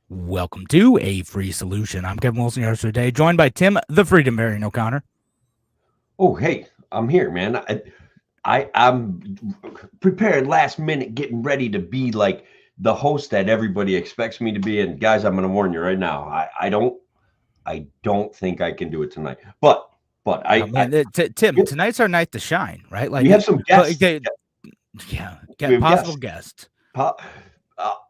Welcome to A Free Solution. I'm Kevin Wilson, your host for today, joined by Tim, the Freedom Variant O'Connor. Oh, hey, I'm here, man. I'm prepared last minute, getting ready to be like the host that everybody expects me to be. And guys, I'm going to warn you right now. I don't think I can do it tonight. But Oh man, Tim, tonight's our night to shine, right? we have some guests. We Get have possible guests. guest.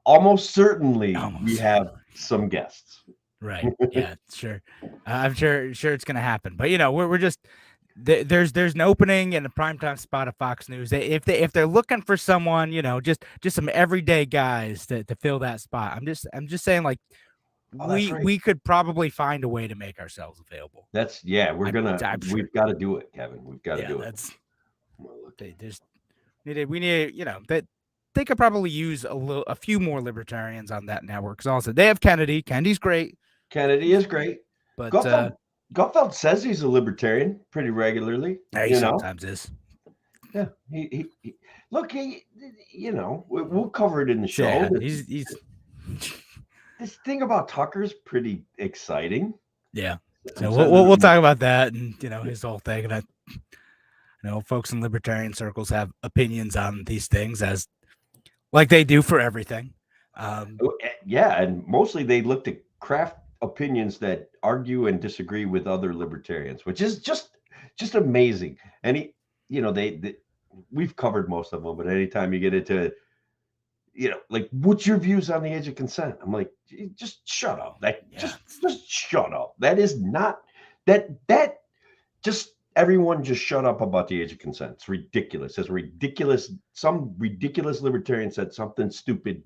Almost certainly, Almost we have some guests. Right? Yeah, sure. I'm sure it's gonna happen. But we're just there's an opening in the primetime spot of Fox News. If they're looking for someone, just some everyday guys to fill that spot. I'm just saying, like, we could probably find a way to make ourselves available. We've got to do it, Kevin. We've got to do it. We need that they could probably use a few more libertarians on that network. Because also they have Kennedy. Kennedy's great. Kennedy is great, but Gutfeld says he's a libertarian pretty regularly. He sometimes is. Yeah, he look, we'll cover it in the show. Yeah, he's this thing about Tucker's pretty exciting. Yeah, so we'll talk about that and his whole thing. And I know folks in libertarian circles have opinions on these things, as like they do for everything. Yeah, and mostly they look to craft opinions that argue and disagree with other libertarians, which is just amazing. And we've covered most of them, but anytime you get into like, what's your views on the age of consent? I'm like, just shut up. Just shut up. That is not that just everyone just shut up about the age of consent. It's ridiculous. It's ridiculous. Some ridiculous libertarian said something stupid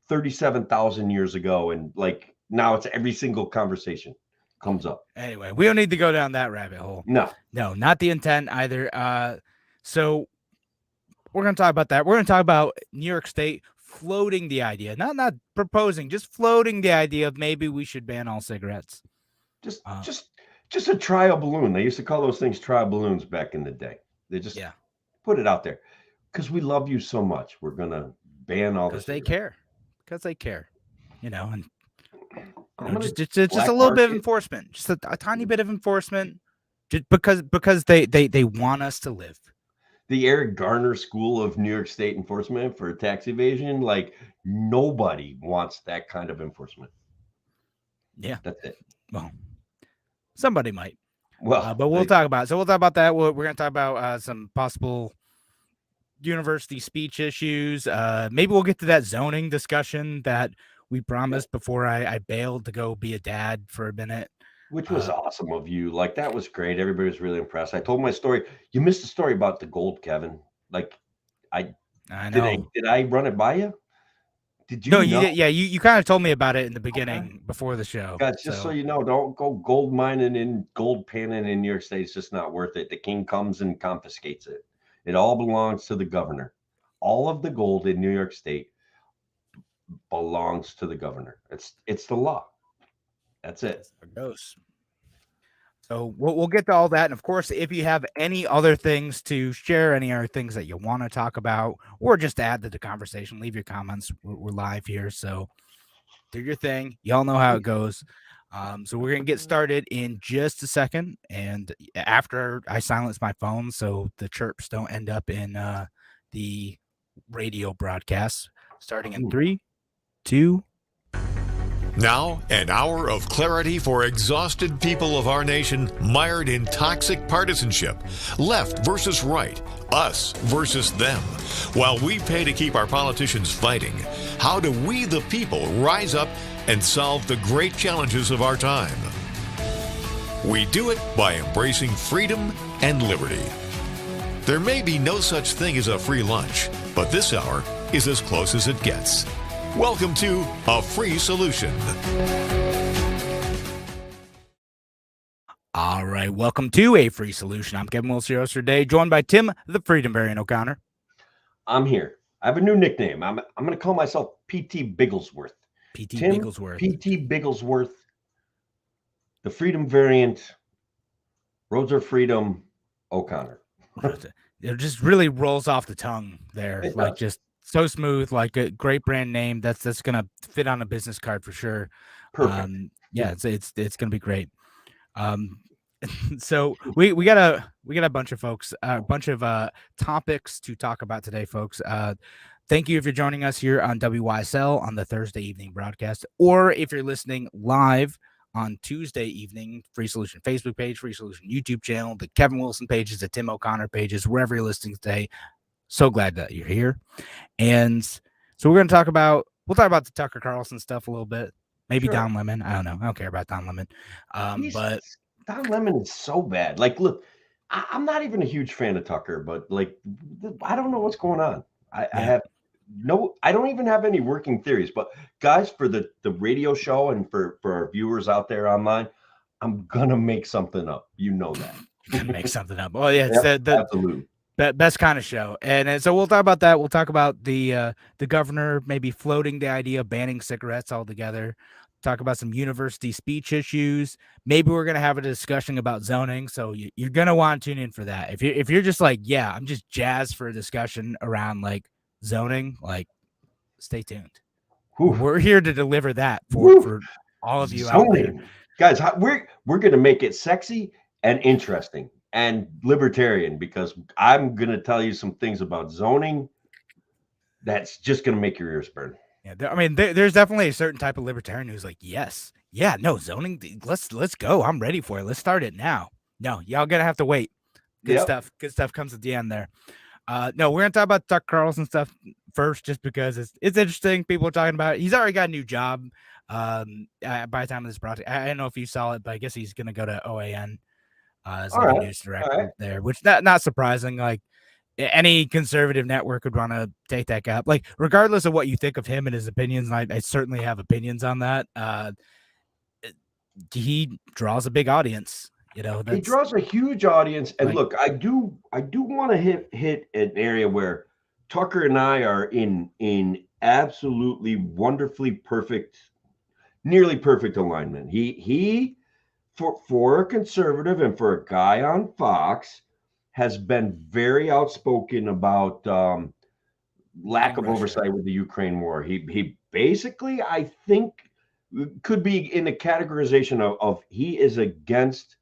37,000 years ago, and like now it's every single conversation comes up. Anyway, we don't need to go down that rabbit hole. No, not the intent either. So we're going to talk about that. We're going to talk about New York State floating the idea, not proposing, just floating the idea of maybe we should ban all cigarettes. Just a trial balloon. They used to call those things trial balloons back in the day. They just put it out there because we love you so much. We're going to ban all this. Because they care, and just a little bit of enforcement, just a tiny bit of enforcement, just because they want us to live. The Eric Garner School of New York State Enforcement for tax evasion, like nobody wants that kind of enforcement. Yeah, that's it. Well, somebody might. Well, but we'll talk about it. So we'll talk about that. We're going to talk about some possible university speech issues. Maybe we'll get to that zoning discussion that we promised before I bailed to go be a dad for a minute. Which was awesome of you. Like, that was great. Everybody was really impressed. I told my story. You missed the story about the gold, Kevin. Like, I know. Did I run it by you? Did you? No, you did. Yeah, you kind of told me about it in the beginning before the show. Guys, just so you know, don't go gold mining and gold panning in New York State. It's just not worth it. The king comes and confiscates it. It all belongs to the governor. All of the gold in New York State belongs to the governor. It's the law. That's it. There it goes. So we'll get to all that. And of course, if you have any other things to share, any other things that you want to talk about, or just add to the conversation, leave your comments. We're live here. So do your thing. Y'all know how it goes. So we're going to get started in just a second. And after I silence my phone, so the chirps don't end up in the radio broadcast, starting in 3, 2. Now, an hour of clarity for exhausted people of our nation mired in toxic partisanship. Left versus right, us versus them. While we pay to keep our politicians fighting, how do we, the people, rise up and solve the great challenges of our time? We do it by embracing freedom and liberty. There may be no such thing as a free lunch, but this hour is as close as it gets. Welcome to A Free Solution. All right, welcome to A Free Solution. I'm Kevin Wilson, your host today, joined by Tim, the Freedom Variant O'Connor. I'm here. I have a new nickname. I'm going to call myself PT Bigglesworth. Bigglesworth. PT Bigglesworth, the Freedom Variant, Roads of Freedom, O'Connor. It just really rolls off the tongue there, like just so smooth, like a great brand name that's gonna fit on a business card for sure. Perfect. Yeah, it's gonna be great. Um, so we got a bunch of folks, a bunch of topics to talk about today, folks. Thank you if you're joining us here on WYSL on the Thursday evening broadcast, or if you're listening live on Tuesday evening, Free Solution Facebook page, Free Solution YouTube channel, the Kevin Wilson pages, the Tim O'Connor pages, wherever you're listening today. So glad that you're here. And so we'll talk about the Tucker Carlson stuff a little bit. Maybe Sure. Don Lemon. I don't know. I don't care about Don Lemon. But Don Lemon is so bad. Like, look, I'm not even a huge fan of Tucker, but like, I don't know what's going on. I have I don't even have any working theories. But guys, for the radio show and for our viewers out there online, I'm gonna make something up. You know that. Make something up. Oh yeah, it's the absolutely. Best kind of show. And so we'll talk about that. We'll talk about the governor maybe floating the idea of banning cigarettes altogether. Talk about some university speech issues. Maybe we're gonna have a discussion about zoning. So you're gonna want to tune in for that. If you're just like, yeah, I'm just jazzed for a discussion around like zoning, like stay tuned. Oof. We're here to deliver that for all of you zoning. Out there. Guys, we're gonna make it sexy and interesting and libertarian, because I'm going to tell you some things about zoning that's just going to make your ears burn. Yeah, I mean, there's definitely a certain type of libertarian who's like, yes, yeah, no, zoning, let's go. I'm ready for it. Let's start it now. No, y'all going to have to wait. Good stuff. Good stuff comes at the end there. No, we're going to talk about Tucker Carlson stuff first, just because it's interesting. People are talking about it. He's already got a new job by the time of this project. I don't know if you saw it, but I guess he's going to go to OAN. As like a news director there, which not surprising. Like any conservative network would want to take that gap. Like regardless of what you think of him and his opinions, and I certainly have opinions on that. He draws a big audience. You know, he draws a huge audience. And look, I do want to hit an area where Tucker and I are in absolutely wonderfully perfect, nearly perfect alignment. He for a conservative and for a guy on Fox has been very outspoken about lack of oversight with the Ukraine war. He basically, I think, could be in the categorization of he is against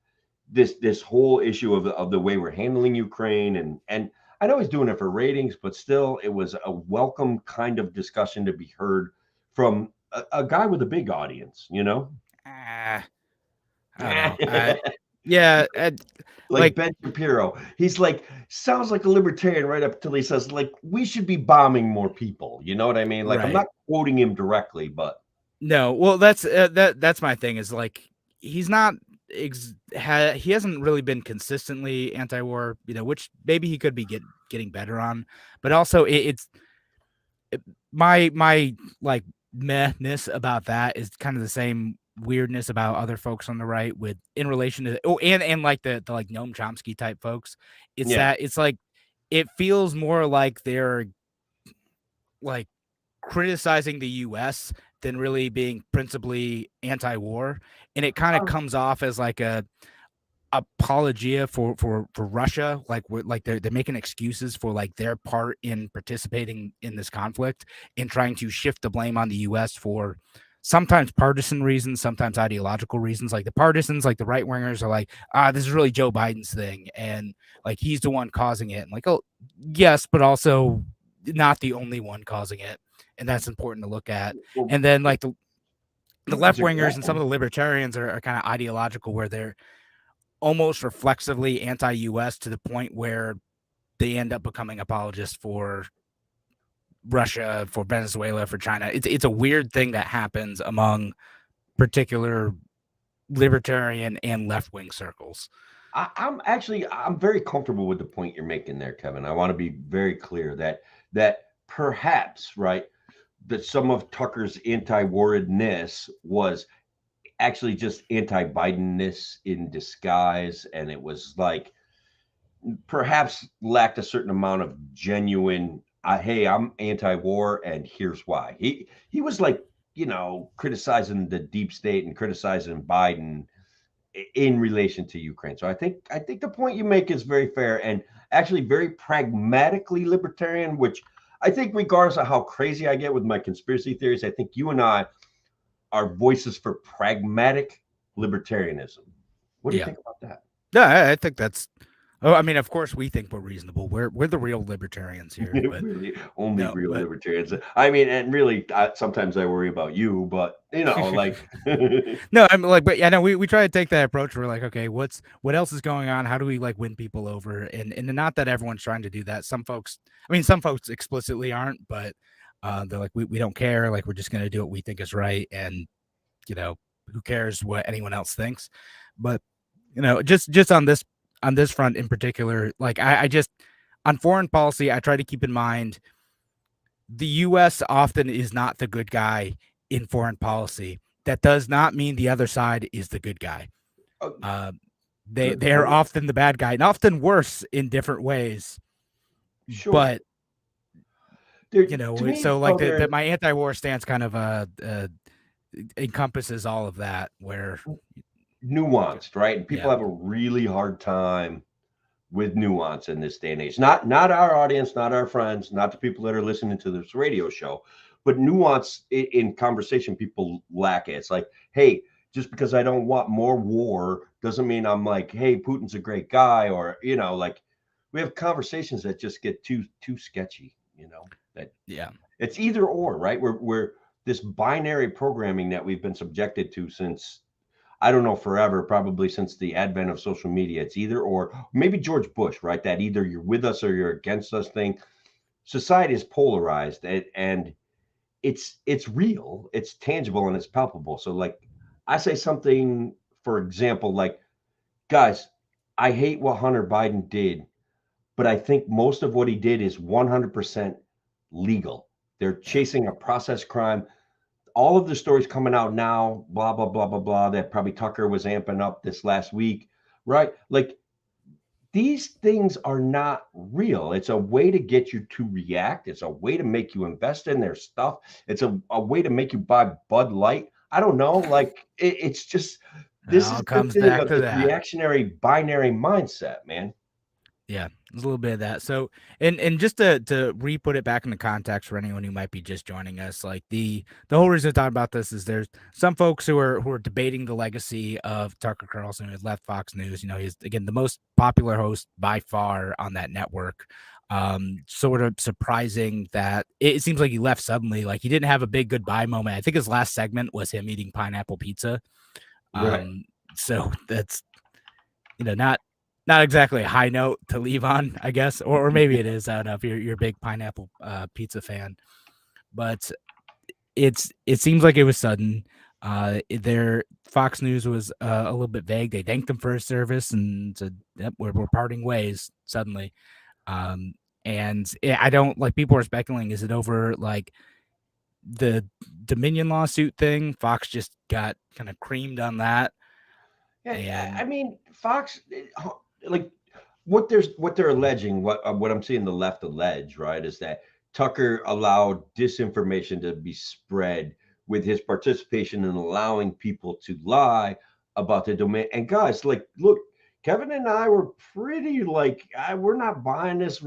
this whole issue of the way we're handling Ukraine. And I know he's doing it for ratings, but still, it was a welcome kind of discussion to be heard from a guy with a big audience, you know? I don't know. Yeah, like Ben Shapiro. He's like, sounds like a libertarian right up until he says, like, we should be bombing more people. You know what I mean? Like, I'm not quoting him directly, but no. Well, that's my thing. Is like he's not. He hasn't really been consistently anti-war. You know, which maybe he could be getting better on. But also, my like mehness about that is kind of the same weirdness about other folks on the right with in relation to and like the like Noam Chomsky type folks. It's that it's like it feels more like they're like criticizing the US than really being principally anti-war, and it kind of comes off as like a apologia for Russia, like they're making excuses for like their part in participating in this conflict and trying to shift the blame on the US for sometimes partisan reasons, sometimes ideological reasons. Like the partisans, like the right wingers are like, this is really Joe Biden's thing. And like, he's the one causing it. And like, oh yes, but also not the only one causing it. And that's important to look at. And then like the left wingers and some of the libertarians are kind of ideological, where they're almost reflexively anti-US to the point where they end up becoming apologists for Russia, for Venezuela, for China. It's a weird thing that happens among particular libertarian and left-wing circles. I'm very comfortable with the point you're making there, Kevin. I want to be very clear that perhaps, right, that some of Tucker's anti-warness was actually just anti-Bidenness in disguise, and it was like perhaps lacked a certain amount of genuine hey, I'm anti-war and here's why. He was like, you know, criticizing the deep state and criticizing Biden in relation to Ukraine. So I think the point you make is very fair and actually very pragmatically libertarian, which I think regardless of how crazy I get with my conspiracy theories, I think you and I are voices for pragmatic libertarianism. What do you Yeah. think about that? Yeah, I think that's. Oh, I mean, of course, we think we're reasonable. We're the real libertarians here, but Really, only no, real but libertarians. I mean, and really, sometimes I worry about you, but like, no, I'm like, but yeah, no, we try to take that approach. We're like, okay, what else is going on? How do we like win people over? And not that everyone's trying to do that. Some folks, I mean, some folks explicitly aren't, but they're like, we don't care. Like, we're just gonna do what we think is right, and who cares what anyone else thinks? But just on this front in particular, like I just on foreign policy, I try to keep in mind the U.S. often is not the good guy in foreign policy. That does not mean the other side is the good guy. oh, Uh, good they are point. often the bad guy, and often worse in different ways. Sure. But To me, so like there's my anti-war stance kind of encompasses all of that. Where nuanced, right? And people yeah, have a really hard time with nuance in this day and age. Not our audience, not our friends, not the people that are listening to this radio show, but nuance in conversation. People lack it. It's like, hey, just because I don't want more war doesn't mean I'm like, hey, Putin's a great guy, or like we have conversations that just get too sketchy. That yeah, it's either or, right? We're this binary programming that we've been subjected to since I don't know, forever, probably since the advent of social media. It's either or, maybe George Bush, right? That either you're with us or you're against us thing. Society is polarized, and it's real, it's tangible, and it's palpable. So, like, I say something, for example, like, guys, I hate what Hunter Biden did, but I think most of what he did is 100% legal. They're chasing a process crime. All of the stories coming out now, blah, blah, blah, blah, blah, that probably Tucker was amping up this last week, right? Like, these things are not real. It's a way to get you to react. It's a way to make you invest in their stuff. It's a way to make you buy Bud Light. I don't know. Like, it's just, it this all is the comes thing back of to this that. reactionary binary mindset, man. Yeah, there's a little bit of that. So, and just to re-put it back into context for anyone who might be just joining us, like the whole reason to talk about this is there's some folks who are debating the legacy of Tucker Carlson, who has left Fox News. He's again the most popular host by far on that network. Sort of surprising that it seems like he left suddenly. Like he didn't have a big goodbye moment. I think his last segment was him eating pineapple pizza. Right. So that's not exactly a high note to leave on, I guess, or maybe it is. I don't know if you're a big pineapple pizza fan, but it seems like it was sudden. Their Fox News was a little bit vague. They thanked him for his service and said, "Yep, we're parting ways suddenly." And I don't like people are speculating. Is it over like the Dominion lawsuit thing? Fox just got kind of creamed on that, Yeah, I and mean, Fox, like what they're alleging, what I'm seeing the left allege, right, is that Tucker allowed disinformation to be spread with his participation in allowing people to lie about the domain. And guys, like, look, Kevin and I were pretty like, we're not buying this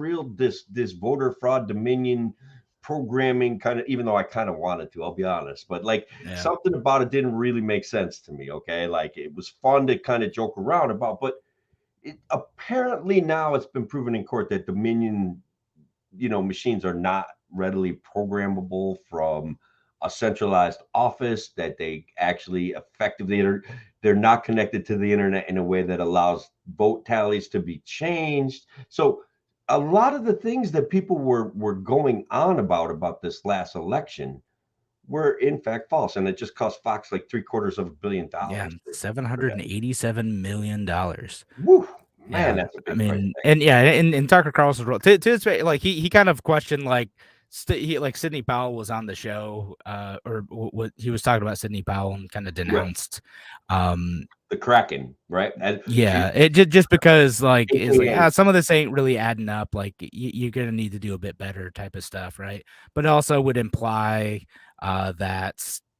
voter fraud Dominion programming kind of, even though I kind of wanted to, I'll be honest, but like yeah, something about it didn't really make sense to me. Okay, like it was fun to kind of joke around about, but apparently now it's been proven in court that Dominion, machines are not readily programmable from a centralized office, that they actually effectively they're not connected to the internet in a way that allows vote tallies to be changed. So a lot of the things that people were going on about this last election were in fact false, and it just cost Fox like $750 million. yeah, $787 million. Woo, man, Yeah, that's a I big price mean, tag. and yeah, in Tucker Carlson's role, to his like he kind of questioned like Sidney Powell was on the show, or what he was talking about Sidney Powell and kind of Right. denounced, um, The Kraken, right? And yeah, it just because like it's like AKA, some of this ain't really adding up. Like you're gonna need to do a bit better type of stuff, right? But it also would imply that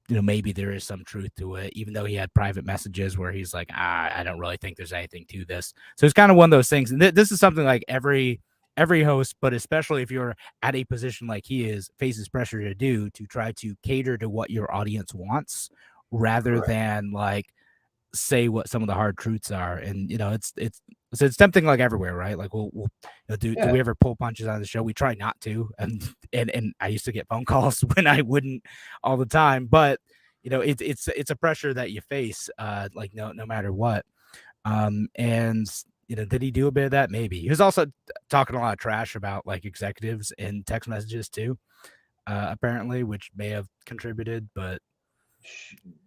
maybe there is some truth to it, even though he had private messages where he's like, I don't really think there's anything to this. So it's kind of one of those things. And this is something like every every host, but especially if you're at a position like he is, faces pressure to try to cater to what your audience wants rather Correct. than like say what some of the hard truths are. And it's tempting like everywhere, right? Like we'll do Yeah. we ever pull punches on the show? We try not to, and I used to get phone calls when I wouldn't all the time, but it's a pressure that you face, like no matter what. And did he do a bit of that? Maybe. He was also talking a lot of trash about like executives in text messages too, apparently, which may have contributed, but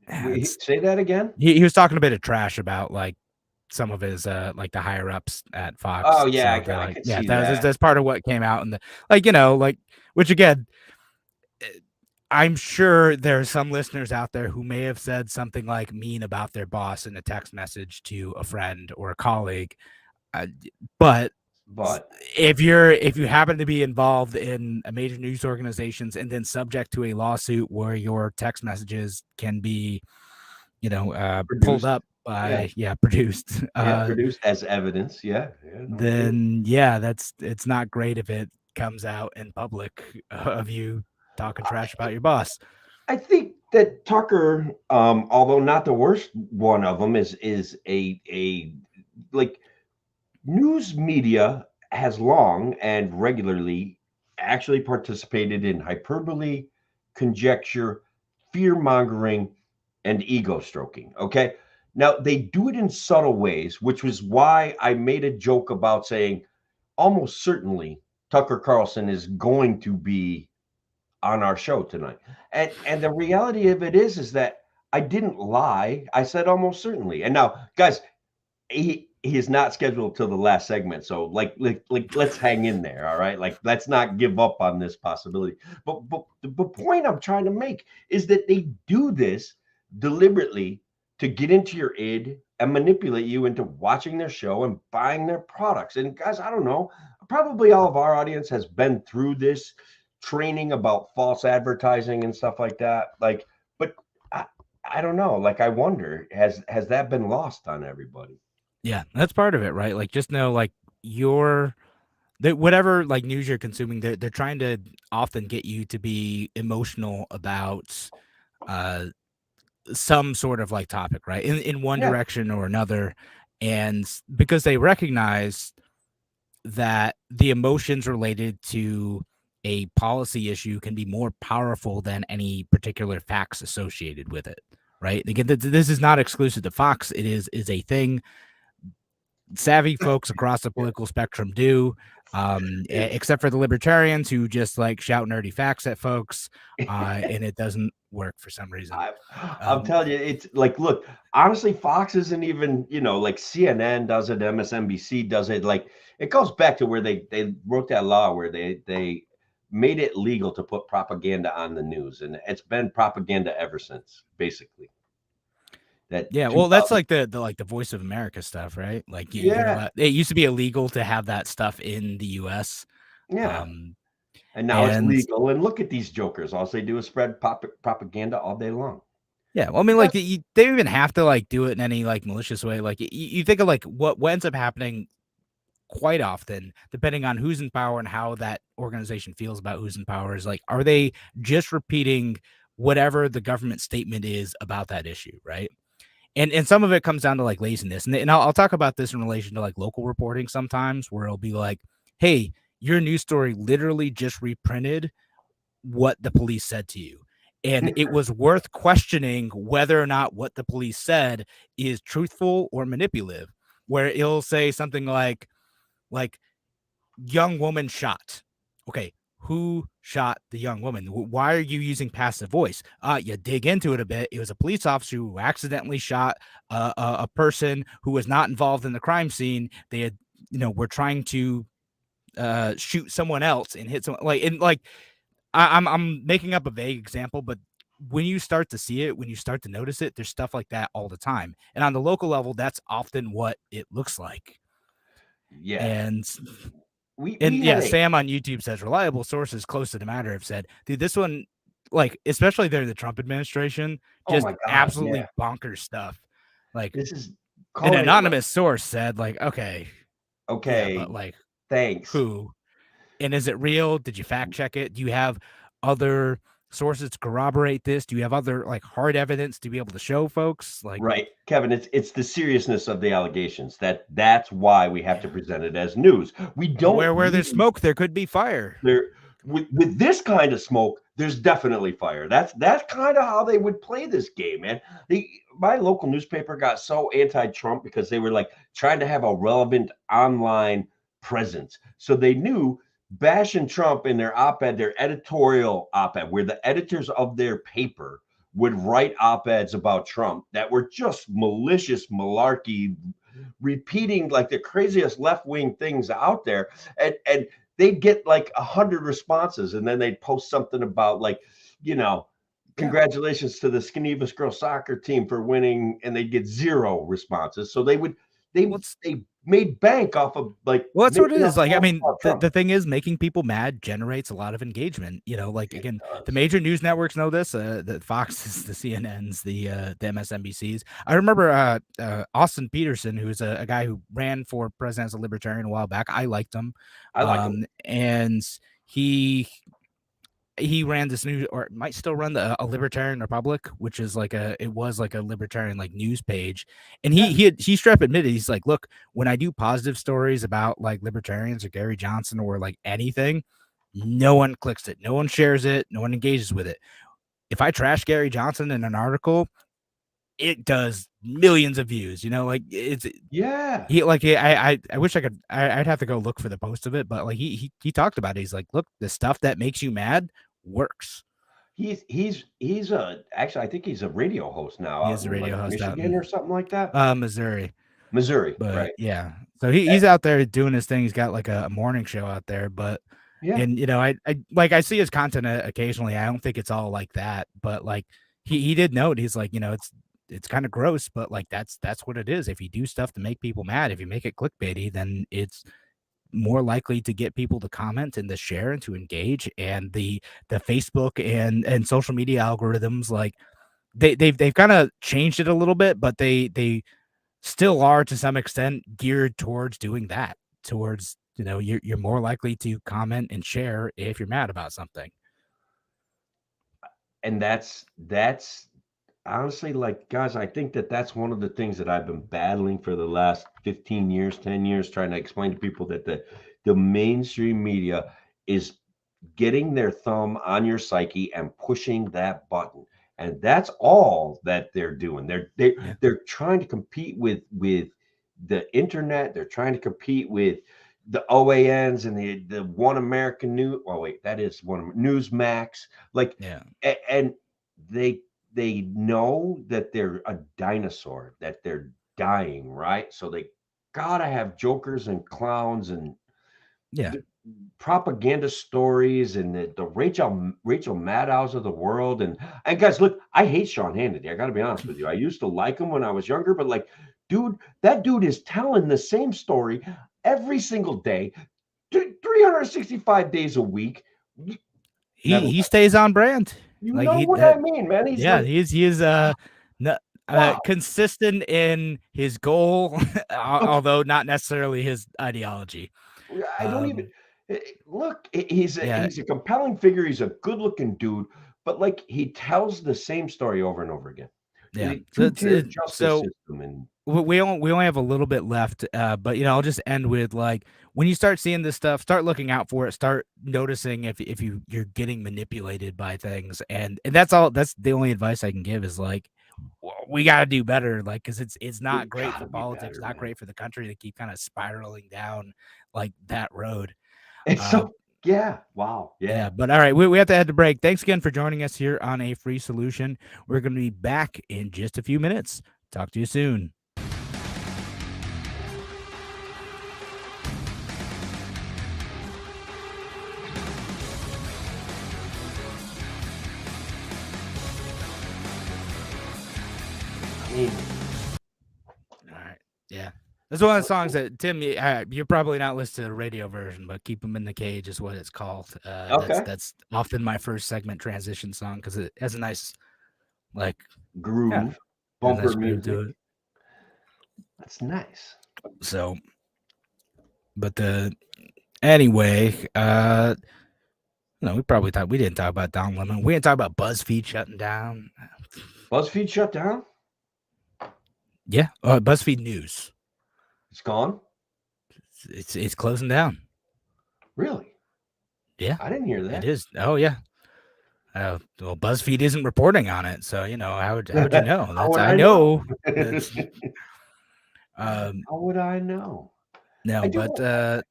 Say that again. he was talking a bit of trash about like some of his like the higher ups at Fox. Oh yeah, So they're I like, could yeah, see that. that's part of what came out in the like which again, I'm sure there are some listeners out there who may have said something like mean about their boss in a text message to a friend or a colleague, but if you happen to be involved in a major news organizations and then subject to a lawsuit where your text messages can be pulled up by produced produced as evidence, then it's not great if it comes out in public of you talking trash about your boss. I think that Tucker, although not the worst one of them, is a like news media has long and regularly actually participated in hyperbole, conjecture, fear mongering, and ego stroking. Okay. Now they do it in subtle ways, which was why I made a joke about saying almost certainly Tucker Carlson is going to be on our show tonight. And the reality of it is that I didn't lie. I said almost certainly. And now, guys, he is not scheduled till the last segment. So like let's hang in there. All right. Like let's not give up on this possibility. But the point I'm trying to make is that they do this deliberately to get into your id and manipulate you into watching their show and buying their products. And guys, I don't know, probably all of our audience has been through this training about false advertising and stuff like that. Like, but I don't know. Like, I wonder, has that been lost on everybody? Yeah, that's part of it, right? Like, just know, like, whatever like news you're consuming, they're trying to often get you to be emotional about some sort of like topic, right? In one direction or another, and because they recognize that the emotions related to a policy issue can be more powerful than any particular facts associated with it, right? Again, this is not exclusive to Fox. It is a thing savvy folks across the political spectrum do, except for the libertarians who just like shout nerdy facts at folks, and it doesn't work for some reason. I'm telling you, it's like, look, honestly, Fox isn't even, like CNN does it, MSNBC does it. Like, it goes back to where they wrote that law where they made it legal to put propaganda on the news, and it's been propaganda ever since, basically. Well, that's like the Voice of America stuff, right? Like you hear about, it used to be illegal to have that stuff in the US. And now it's legal. And look at these jokers. All they do is spread propaganda all day long. Yeah, well, I mean, like they don't even have to like do it in any like malicious way. Like you think of like what ends up happening quite often, depending on who's in power and how that organization feels about who's in power, is like, are they just repeating whatever the government statement is about that issue, right? And some of it comes down to like laziness. And I'll talk about this in relation to like local reporting sometimes, where it'll be like, hey, your news story literally just reprinted what the police said to you. And it was worth questioning whether or not what the police said is truthful or manipulative, where it'll say something like young woman shot. Okay, who shot the young woman? Why are you using passive voice? You dig into it a bit. It was a police officer who accidentally shot a person who was not involved in the crime scene. They had, were trying to shoot someone else and hit someone. I'm making up a vague example, but when you start to see it, when you start to notice it, there's stuff like that all the time. And on the local level, that's often what it looks like. Yeah. And we Sam on YouTube says reliable sources close to the matter have said, dude, this one, like, especially during the Trump administration, just absolutely bonkers stuff. Like, this is an anonymous source said, like, okay, but like, thanks. Who? And is it real? Did you fact check it? Do you have other sources to corroborate this? Do you have other like hard evidence to be able to show folks? Like, Right, Kevin, it's the seriousness of the allegations that's why we have to present it as news. We don't where there's need smoke, there could be fire. there with this kind of smoke, there's definitely fire. That's kind of how they would play this game, man. My local newspaper got so anti-Trump because they were like trying to have a relevant online presence. So they knew bashing Trump in their op-ed, their editorial op-ed, where the editors of their paper would write op-eds about Trump that were just malicious malarkey, repeating like the craziest left-wing things out there. And they'd get like 100 responses, and then they'd post something about like, congratulations to the Skinevus girls soccer team for winning, and they'd get 0 responses. So they made bank off of like. Well, that's what it is. Like, I mean, the thing is, making people mad generates a lot of engagement. Like again, the major news networks know this. The Foxes, the CNNs, the MSNBCs. I remember Austin Peterson, who's a guy who ran for president as a libertarian a while back. I liked him. I like him. And he ran this news, or might still run a Libertarian Republic, which is it was like a libertarian like news page. And he straight up admitted, he's like, look, when I do positive stories about like libertarians or Gary Johnson or like anything, no one clicks it, no one shares it, no one engages with it. If I trash Gary Johnson in an article, it does millions of views. Like it's I wish I could. I'd have to go look for the post of it, but like he talked about it. He's like, look, the stuff that makes you mad works. He's actually I think he's a radio host now. He's a radio host Michigan or something like that. Missouri, but right. Yeah. So he's out there doing his thing. He's got like a morning show out there, but yeah. And I see his content occasionally. I don't think it's all like that, but like he did note, he's like, it's kind of gross, but like that's what it is. If you do stuff to make people mad, if you make it clickbaity, then it's more likely to get people to comment and to share and to engage. And the Facebook and social media algorithms, like they've kind of changed it a little bit, but they still are to some extent geared towards doing that, towards you're more likely to comment and share if you're mad about something. And that's honestly, like, guys, I think that's one of the things that I've been battling for the last 15 years, 10 years, trying to explain to people that the mainstream media is getting their thumb on your psyche and pushing that button. And that's all that they're doing. They're trying to compete with the internet. They're trying to compete with the OANs and the One American News. Oh wait, that is one Newsmax. Like, and they know that they're a dinosaur, that they're dying, right? So they gotta have jokers and clowns and propaganda stories and the Rachel Maddows of the world. And guys, look, I hate Sean Hannity. I gotta be honest with you. I used to like him when I was younger, but like, that dude is telling the same story every single day, 365 days a week. He stays on brand. What I mean, man. He's consistent in his goal, although not necessarily his ideology. I don't even look. He's a compelling figure. He's a good-looking dude, but like he tells the same story over and over again. Yeah. So we only have a little bit left, but I'll just end with like, when you start seeing this stuff, start looking out for it. Start noticing if you're getting manipulated by things, and that's all. That's the only advice I can give is like, we got to do better, like, because it's not great for politics, not great for the country to keep kind of spiraling down like that road. Wow. But all right, we have to head to break. Thanks again for joining us here on A Free Solution. We're going to be back in just a few minutes. Talk to you soon. All right. Yeah. That's one of the songs that, Tim, you're probably not listening to the radio version, but Keep 'Em in the Cage is what it's called. That's often my first segment transition song because it has a nice, like, groove, bumper nice music. To it. That's nice. So, but Anyway, no, we didn't talk about Don Lemon. We didn't talk about BuzzFeed shutting down. BuzzFeed shut down? Yeah, BuzzFeed News. It's gone? It's closing down. Really? Yeah, I didn't hear that. it is. Oh yeah. Well, BuzzFeed isn't reporting on it, so how would you know? How That's would I I know. know? How would I know? No, I do. but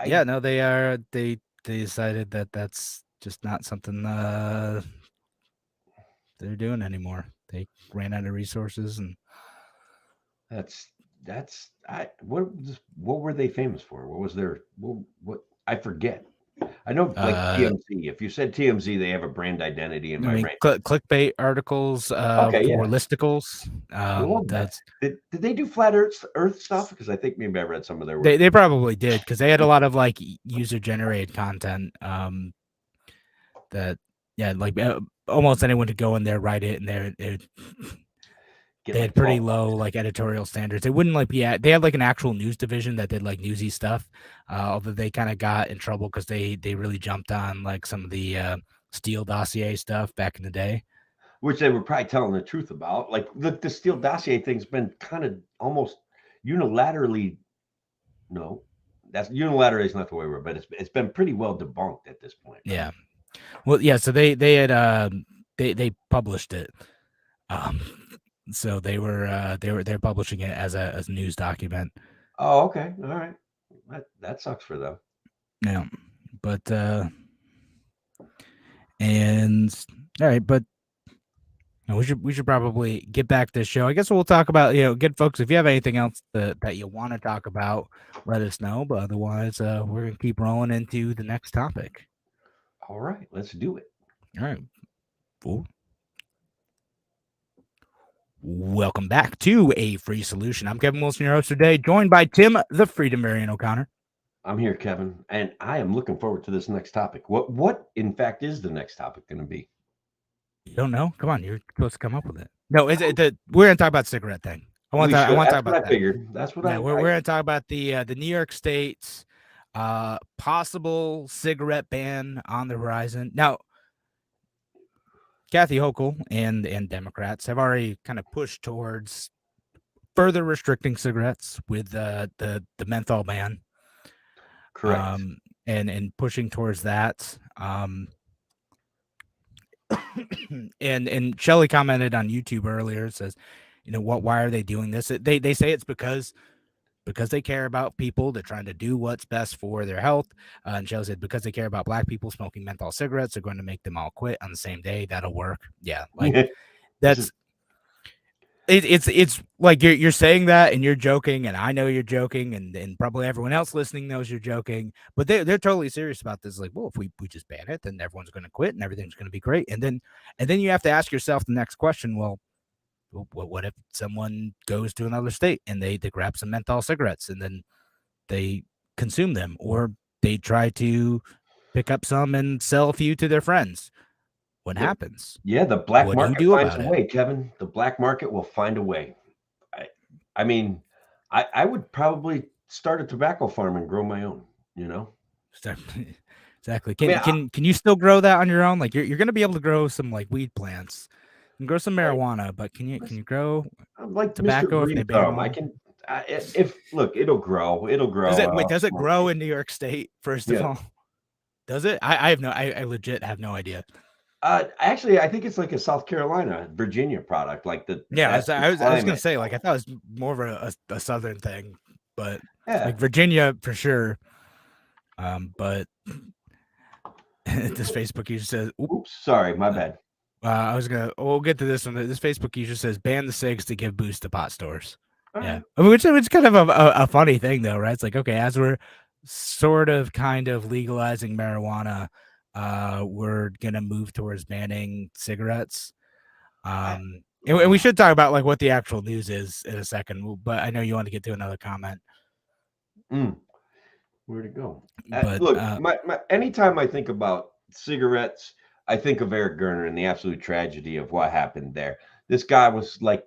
yeah, no, they decided that that's just not something they're doing anymore. They ran out of resources, and what were they famous for? What was their what I forget. I know, like TMZ. If you said TMZ, they have a brand identity in my brain. Clickbait articles Okay, for yeah. listicles. I love that. Did they do flat Earth stuff? Because I think maybe I read some of their work. They probably did, because they had a lot of like user generated content. That like almost anyone could go in there, write it, and they had pretty low like editorial standards. They wouldn't like they had like an actual news division that did like newsy stuff. Although they kind of got in trouble because they really jumped on like some of the Steele dossier stuff back in the day, which they were probably telling the truth about. Like the Steele dossier thing's been kind of almost unilaterally. No, that's unilaterally is not the way we're, but it's been pretty well debunked at this point. Right? Yeah. Well, yeah. So they had they published it. So they're publishing it as a news document. Oh, okay, all right. That sucks for them. Yeah, but and all right, but we should probably get back to the show. I guess we'll talk about good folks. If you have anything else that you want to talk about, let us know. But otherwise, we're gonna keep rolling into the next topic. All right, let's do it. All right. Cool. Welcome back to A Free Solution. I'm Kevin Wilson, your host today, joined by Tim, the Freedom Marion O'Connor. I'm here, Kevin, and I am looking forward to this next topic. What in fact is the next topic going to be? You don't know? Come on, you're supposed to come up with it. No, we're going to talk about cigarette thing. I want to talk about that. I figured. That's what we're going to talk about the New York State's possible cigarette ban on the horizon. Now, Kathy Hochul and Democrats have already kind of pushed towards further restricting cigarettes with the menthol ban. Correct. And pushing towards that. And Shelley commented on YouTube earlier. It says, why are they doing this? They say it's because they care about people. They're trying to do what's best for their health. And Shelley said, because they care about Black people smoking menthol cigarettes, they're going to make them all quit on the same day. That'll work. Yeah. Like that's, it's like you're saying that and you're joking, and I know you're joking, and probably everyone else listening knows you're joking, but they're totally serious about this. Like, well, if we just ban it, then everyone's going to quit and everything's going to be great. And then you have to ask yourself the next question. Well, what if someone goes to another state and they grab some menthol cigarettes and then they consume them, or they try to pick up some and sell a few to their friends? What happens? Yeah, the black market finds a way, Kevin. The black market will find a way. I mean, I would probably start a tobacco farm and grow my own, Exactly. Can you still grow that on your own? Like you're going to be able to grow some like weed plants and grow some marijuana, but can you grow like tobacco if they ban them? I can. It'll grow. It'll grow. Does it grow in New York State? First of all, does it? I legit have no idea. Actually, I think it's like a South Carolina, Virginia product. Like I was going to say, like I thought it was more of a southern thing, but like Virginia for sure. But this Facebook user says, "Oops, sorry, my bad." We'll get to this one. This Facebook user says, ban the cigs to give boost to pot stores. Yeah, I mean, which is kind of a funny thing, though, right? It's like, okay, as we're sort of kind of legalizing marijuana, we're gonna move towards banning cigarettes. And we should talk about like what the actual news is in a second, but I know you want to get to another comment. Where to go? Look, anytime I think about cigarettes, I think of Eric Garner and the absolute tragedy of what happened there. This guy was like,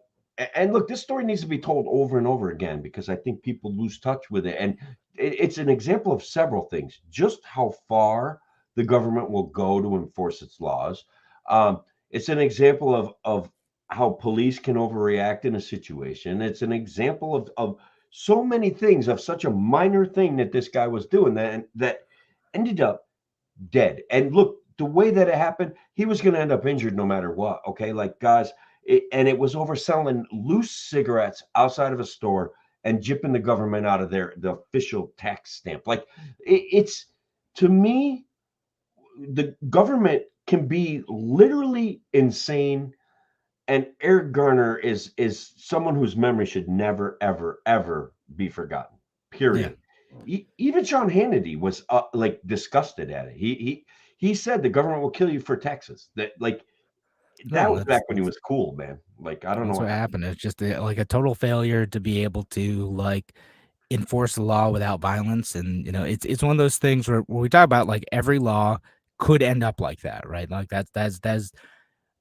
and look, this story needs to be told over and over again because I think people lose touch with it. And it's an example of several things. Just how far the government will go to enforce its laws. It's an example of how police can overreact in a situation. It's an example of so many things, of such a minor thing that this guy was doing that ended up dead. And look, the way that it happened, he was going to end up injured no matter what. Okay, like guys, and it was over selling loose cigarettes outside of a store and jipping the government out of the official tax stamp. Like it's to me, the government can be literally insane. And Eric Garner is someone whose memory should never, ever, ever be forgotten. Period. Even Sean Hannity was like disgusted at it. He said the government will kill you for taxes. That like that was back when he was cool, man. Like I don't know That's what what happened. It's just like a total failure to be able to like enforce the law without violence. And it's one of those things where we talk about like every law could end up like that, right? Like that's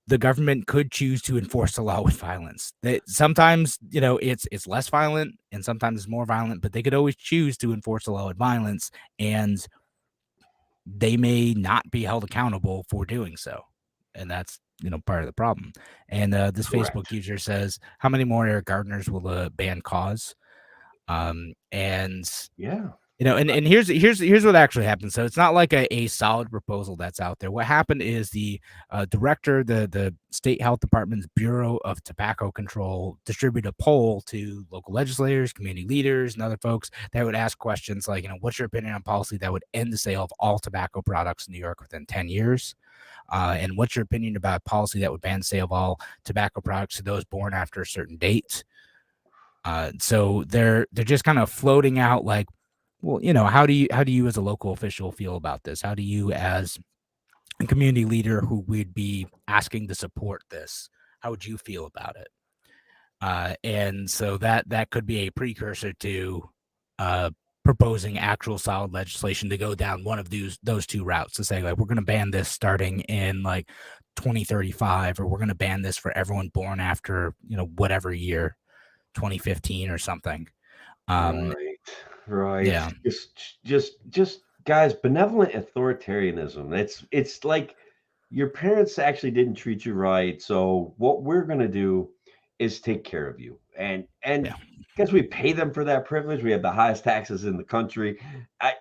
the government could choose to enforce the law with violence. That sometimes it's less violent and sometimes it's more violent, but they could always choose to enforce the law with violence, and they may not be held accountable for doing so. And that's part of the problem. And this Correct. Facebook user says, how many more Eric Gardners will the ban cause? And yeah. And here's what actually happened. So it's not like a solid proposal that's out there. What happened is the director, the state health department's Bureau of Tobacco Control, distributed a poll to local legislators, community leaders, and other folks that would ask questions like, what's your opinion on policy that would end the sale of all tobacco products in New York within 10 years? And what's your opinion about policy that would ban the sale of all tobacco products to those born after a certain date? So they're just kind of floating out like, well, how do you as a local official feel about this? How do you as a community leader who would be asking to support this, how would you feel about it? And so that could be a precursor to proposing actual solid legislation to go down one of those two routes, to say like we're going to ban this starting in like 2035, or we're going to ban this for everyone born after whatever year, 2015 or something. Right. Yeah. Just guys, benevolent authoritarianism. It's like your parents actually didn't treat you right. So what we're gonna do is take care of you. And because we pay them for that privilege, we have the highest taxes in the country. I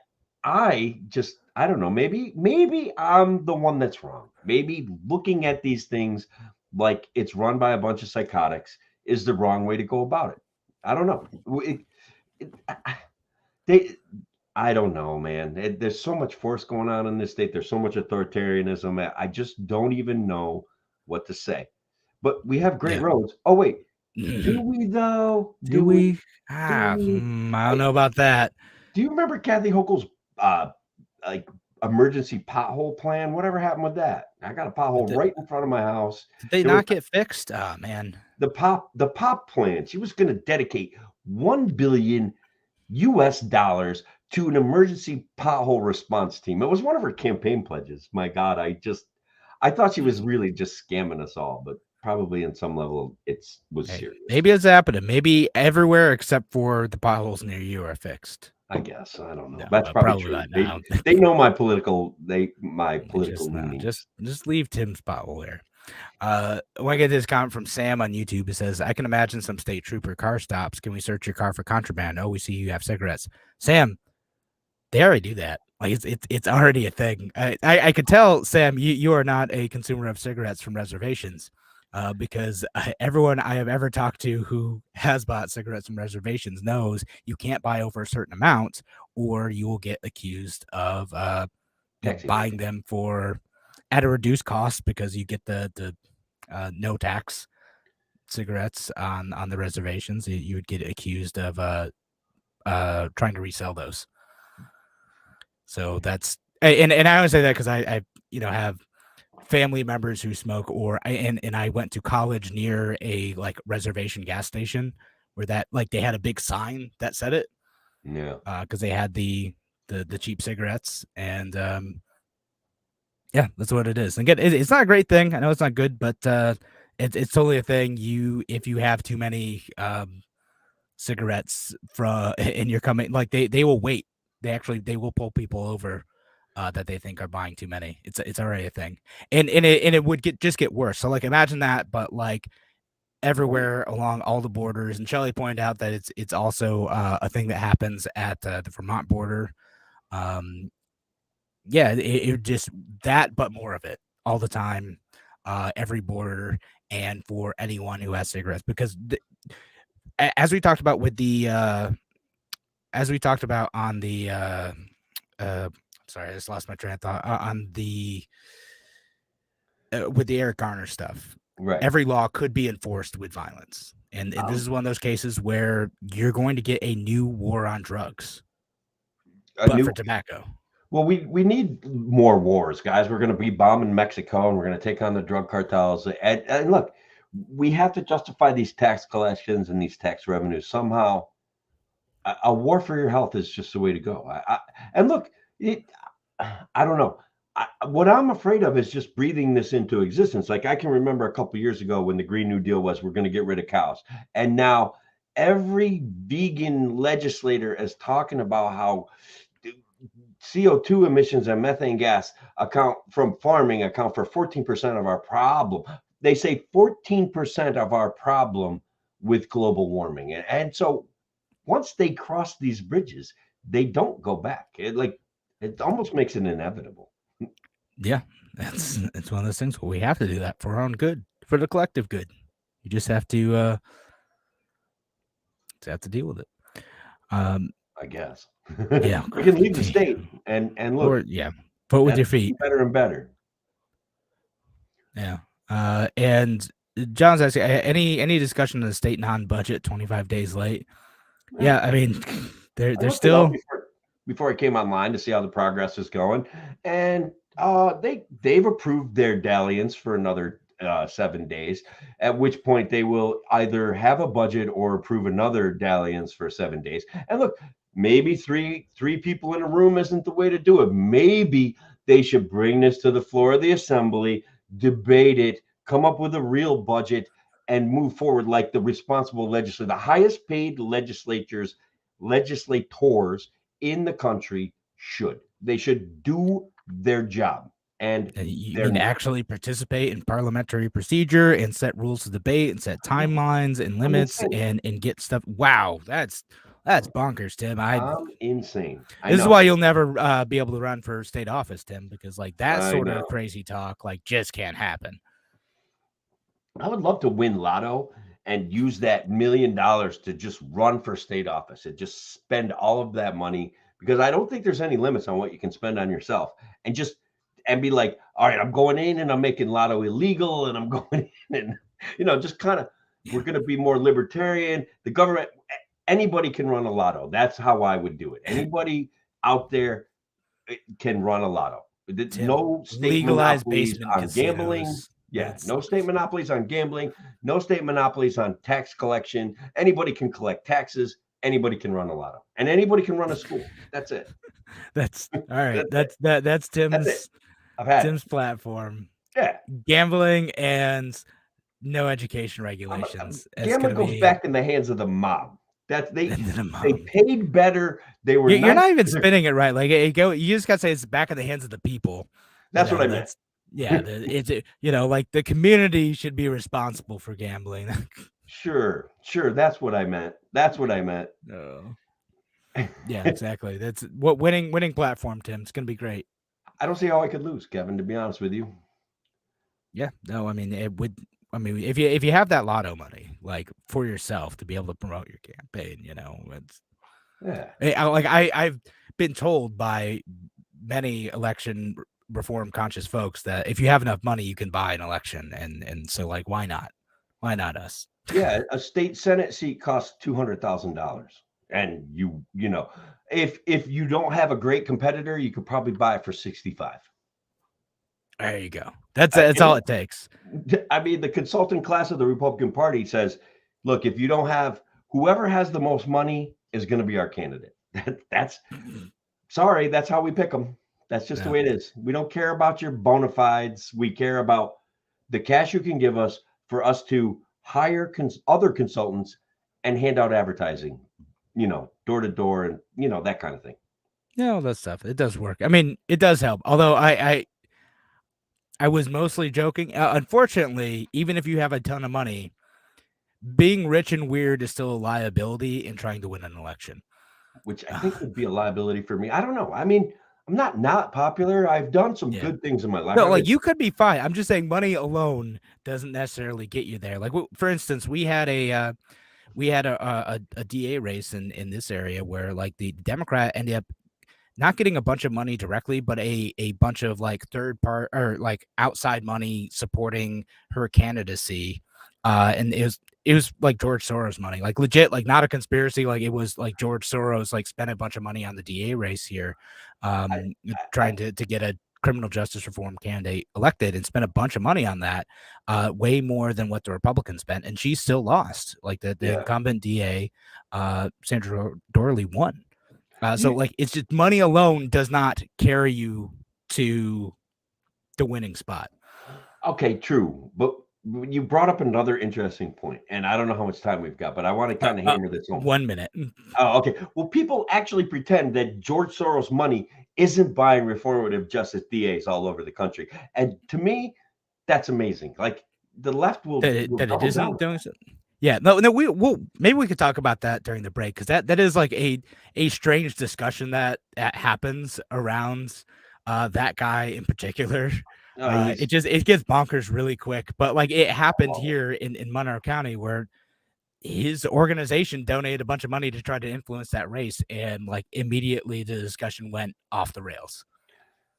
don't know. Maybe I'm the one that's wrong. Maybe looking at these things like it's run by a bunch of psychotics is the wrong way to go about it. I don't know. I don't know, man. There's so much force going on in this state. There's so much authoritarianism. I just don't even know what to say. But we have great roads. Oh wait, do we though? Do we? I don't know about that. Do you remember Kathy Hochul's like emergency pothole plan? Whatever happened with that? I got a pothole right in front of my house. Did they not get fixed? Oh man. The pop plan. She was going to dedicate $1 billion to an emergency pothole response team. It was one of her campaign pledges. My God, I thought she was really just scamming us all, but probably in some level it was serious. Maybe it's happening. Maybe everywhere except for the potholes near you are fixed. I guess. I don't know. No, that's probably true. They know my political leanings. Just leave Tim's pothole there. I want to get this comment from Sam on YouTube. It says, I can imagine some state trooper car stops. Can we search your car for contraband? Oh, we see you have cigarettes. Sam, they already do that. Like it's already a thing. I could tell, Sam, you are not a consumer of cigarettes from reservations, because everyone I have ever talked to who has bought cigarettes from reservations knows you can't buy over a certain amount, or you will get accused of buying them for at a reduced cost, because you get the no tax cigarettes on the reservations. You would get accused of trying to resell those. So that's and I always say that because I have family members who smoke, and I went to college near a like reservation gas station where that like they had a big sign that said it. Yeah. Because they had the cheap cigarettes, and yeah, that's what it is. And again, it's not a great thing. I know it's not good, but it's totally a thing. If you have too many cigarettes and you're coming, like they will wait. They will pull people over that they think are buying too many. It's already a thing, and it would get worse. So like imagine that, but like everywhere along all the borders. And Shelley pointed out that it's also a thing that happens at the Vermont border. Yeah, it just that, but more of it all the time, every border, and for anyone who has cigarettes, because as we talked about with the as we talked about on the sorry, I just lost my train of thought on the with the Eric Garner stuff. Right. Every law could be enforced with violence, and this is one of those cases where you're going to get a new war on drugs, but for tobacco. Well, we need more wars, guys. We're going to be bombing Mexico, and we're going to take on the drug cartels. And look, we have to justify these tax collections and these tax revenues somehow. A war for your health is just the way to go. And look, I don't know. What I'm afraid of is just breathing this into existence. Like I can remember a couple of years ago when the Green New Deal was, we're going to get rid of cows. And now every vegan legislator is talking about how CO2 emissions and methane gas from farming account for 14% of our problem. They say 14% of our problem with global warming. And so once they cross these bridges, they don't go back. It almost makes it inevitable. Yeah, it's one of those things where we have to do that for our own good, for the collective good. You just have to deal with it. I guess. Yeah, we can leave the state and look. Or, vote with your feet. Better and better. Yeah. And John's asking, any discussion of the state non-budget 25 days late? Yeah, I mean, they're still before I came online to see how the progress is going, and they've approved their dalliance for another 7 days, at which point they will either have a budget or approve another dalliance for 7 days. And look, maybe three people in a room isn't the way to do it. Maybe they should bring this to the floor of the assembly, debate it, come up with a real budget, and move forward like the responsible legislator. The highest paid legislators in the country should. They should do their job. And you can actually participate in parliamentary procedure and set rules of debate and set timelines and limits and get stuff. Wow, that's bonkers, Tim. I'm insane. This is why you'll never be able to run for state office, Tim, because like that sort of crazy talk like just can't happen. I would love to win lotto and use that $1 million to just run for state office and just spend all of that money, because I don't think there's any limits on what you can spend on yourself, and be like, all right, I'm going in and I'm making lotto illegal, and I'm going in and, just kind of, we're going to be more libertarian. The government, anybody can run a lotto. That's how I would do it. Anybody out there can run a lotto. No state monopolies on gambling. Yeah, no state monopolies on gambling, no state monopolies on tax collection. Anybody can collect taxes. Anybody can run a lotto, and anybody can run a school. That's it. That's all right. That's Tim's. Tim's platform. Yeah, gambling and no education regulations. Gambling goes back in the hands of the mob. That they paid better. They were. You're not even spinning it right. Like you just got to say it's back in the hands of the people. That's what I meant. Yeah, it's like the community should be responsible for gambling. Sure. That's what I meant. Oh. Yeah, exactly. That's what winning platform, Tim. It's gonna be great. I don't see how I could lose, Kevin, to be honest with you. Yeah, no, I mean if you have that lotto money, like for yourself to be able to promote your campaign, it's I've been told by many election reform conscious folks that if you have enough money you can buy an election, and so like why not us? Yeah, a state senate seat costs $200,000, and if you don't have a great competitor, you could probably buy it for 65. There you go. That's all it takes. I mean, the consultant class of the Republican Party says, look, if you don't have, whoever has the most money is going to be our candidate. That's how we pick them. That's just the way it is. We don't care about your bona fides. We care about the cash you can give us for us to hire other consultants and hand out advertising, door to door, and that kind of thing. Yeah, all that stuff. It does work. I mean, it does help. Although I was mostly joking. Unfortunately, even if you have a ton of money, being rich and weird is still a liability in trying to win an election. Which I think would be a liability for me. I don't know. I mean, I'm not popular. I've done some Yeah. good things in my life. No, I like mean, you could be fine. I'm just saying money alone doesn't necessarily get you there. Like for instance, we had a DA race in this area where like the Democrat ended up not getting a bunch of money directly, but a bunch of like third part or like outside money supporting her candidacy. And it was like George Soros money, like legit, like not a conspiracy. Like it was like George Soros like spent a bunch of money on the DA race here, trying to get a criminal justice reform candidate elected and spent a bunch of money on that, way more than what the Republicans spent. And she still lost. Like the incumbent DA, Sandra Dorley won. So like it's just money alone does not carry you to the winning spot. Okay, true. But you brought up another interesting point, and I don't know how much time we've got, but I want to kind of hammer this home. 1 minute. Oh, okay. Well, people actually pretend that George Soros money isn't buying reformative justice DAs all over the country. And to me, that's amazing. Like the left will that it double isn't down. doing so. Yeah, no, we'll maybe we could talk about that during the break because that is like a strange discussion that happens around that guy in particular. It gets bonkers really quick, but like it happened here in Monroe County where his organization donated a bunch of money to try to influence that race, and like immediately the discussion went off the rails.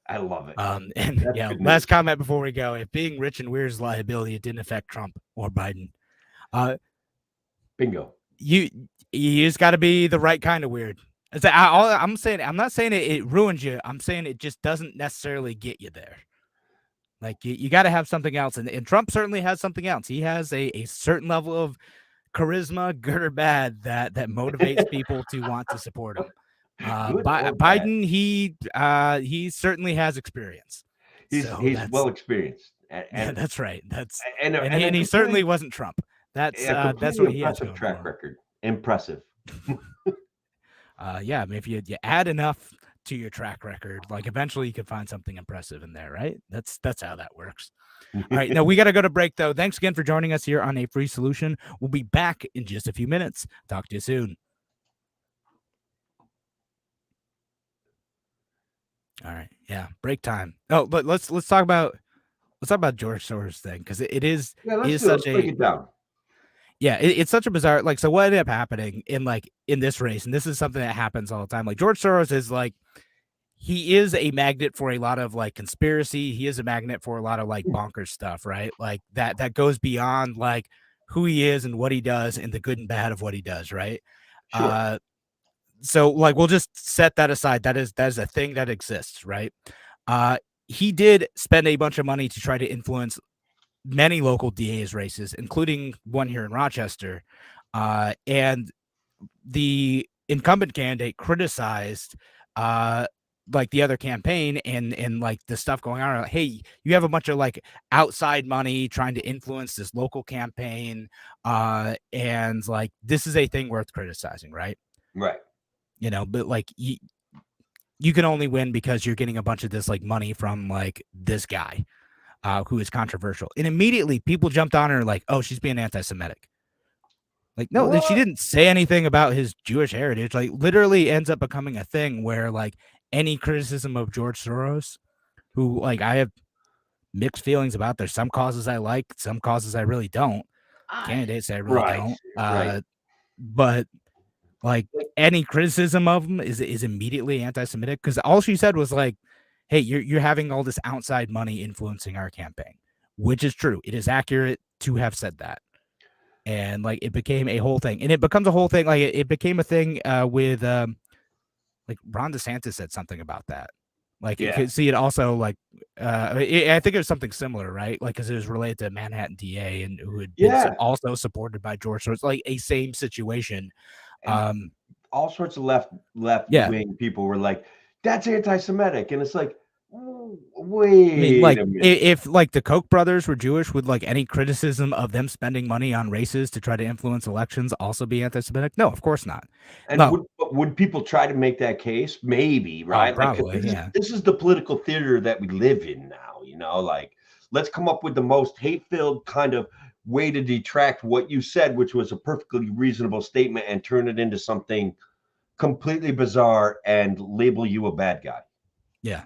I love it. And yeah, last comment before we go: if being rich and weird is liability, it didn't affect Trump or Biden. Bingo. You just got to be the right kind of weird. I'm saying, I'm not saying it ruins you. I'm saying it just doesn't necessarily get you there. Like you got to have something else, and Trump certainly has something else. He has a certain level of charisma, good or bad, that motivates people to want to support him. Biden, he certainly has experience. He's well experienced. Yeah, that's right. And he certainly wasn't Trump. That's what he has. Track record. Impressive. Yeah, I mean, if you add enough to your track record, like eventually you can find something impressive in there, right? That's how that works. All right, now we got to go to break though. Thanks again for joining us here on A Free Solution. We'll be back in just a few minutes. Talk to you soon. All right, yeah, break time. Oh, but let's talk about George Soros thing because it is such a it's such a bizarre, like, so what ended up happening in this race, and this is something that happens all the time. Like George Soros is like, he is a magnet for a lot of like conspiracy. He is a magnet for a lot of like bonkers stuff, right? Like that goes beyond like who he is and what he does and the good and bad of what he does, right? Sure. So like we'll just set that aside. That is a thing that exists, right? He did spend a bunch of money to try to influence many local DA's races, including one here in Rochester. And the incumbent candidate criticized like the other campaign and like the stuff going on. Like, hey, you have a bunch of like outside money trying to influence this local campaign. And like, this is a thing worth criticizing, right? Right. But like you can only win because you're getting a bunch of this like money from like this guy who is controversial. And immediately people jumped on her like, oh, she's being anti-Semitic. Like, no, she didn't say anything about his Jewish heritage. Like literally ends up becoming a thing where like any criticism of George Soros, who like I have mixed feelings about. There's some causes I like, some causes I really don't. Candidates I really don't. Right. But like any criticism of him is immediately anti-Semitic because all she said was like, hey, you're having all this outside money influencing our campaign, which is true. It is accurate to have said that. And like it became a whole thing, and it becomes a whole thing. Like it became a thing with like Ron DeSantis said something about that. Like you could see it also like I think it was something similar, right? Like because it was related to Manhattan DA and who had been also supported by George. So it's like a same situation. All sorts of left wing people were like, that's anti-Semitic, and it's like, I mean, Wait like, a minute. if like the Koch brothers were Jewish, would like any criticism of them spending money on races to try to influence elections also be anti-Semitic? No, of course not. And No. would people try to make that case? Maybe, Oh, right? Like, 'cause probably, yeah. this is the political theater that we live in now, like, let's come up with the most hate-filled kind of way to detract what you said, which was a perfectly reasonable statement, and turn it into something completely bizarre and label you a bad guy. Yeah.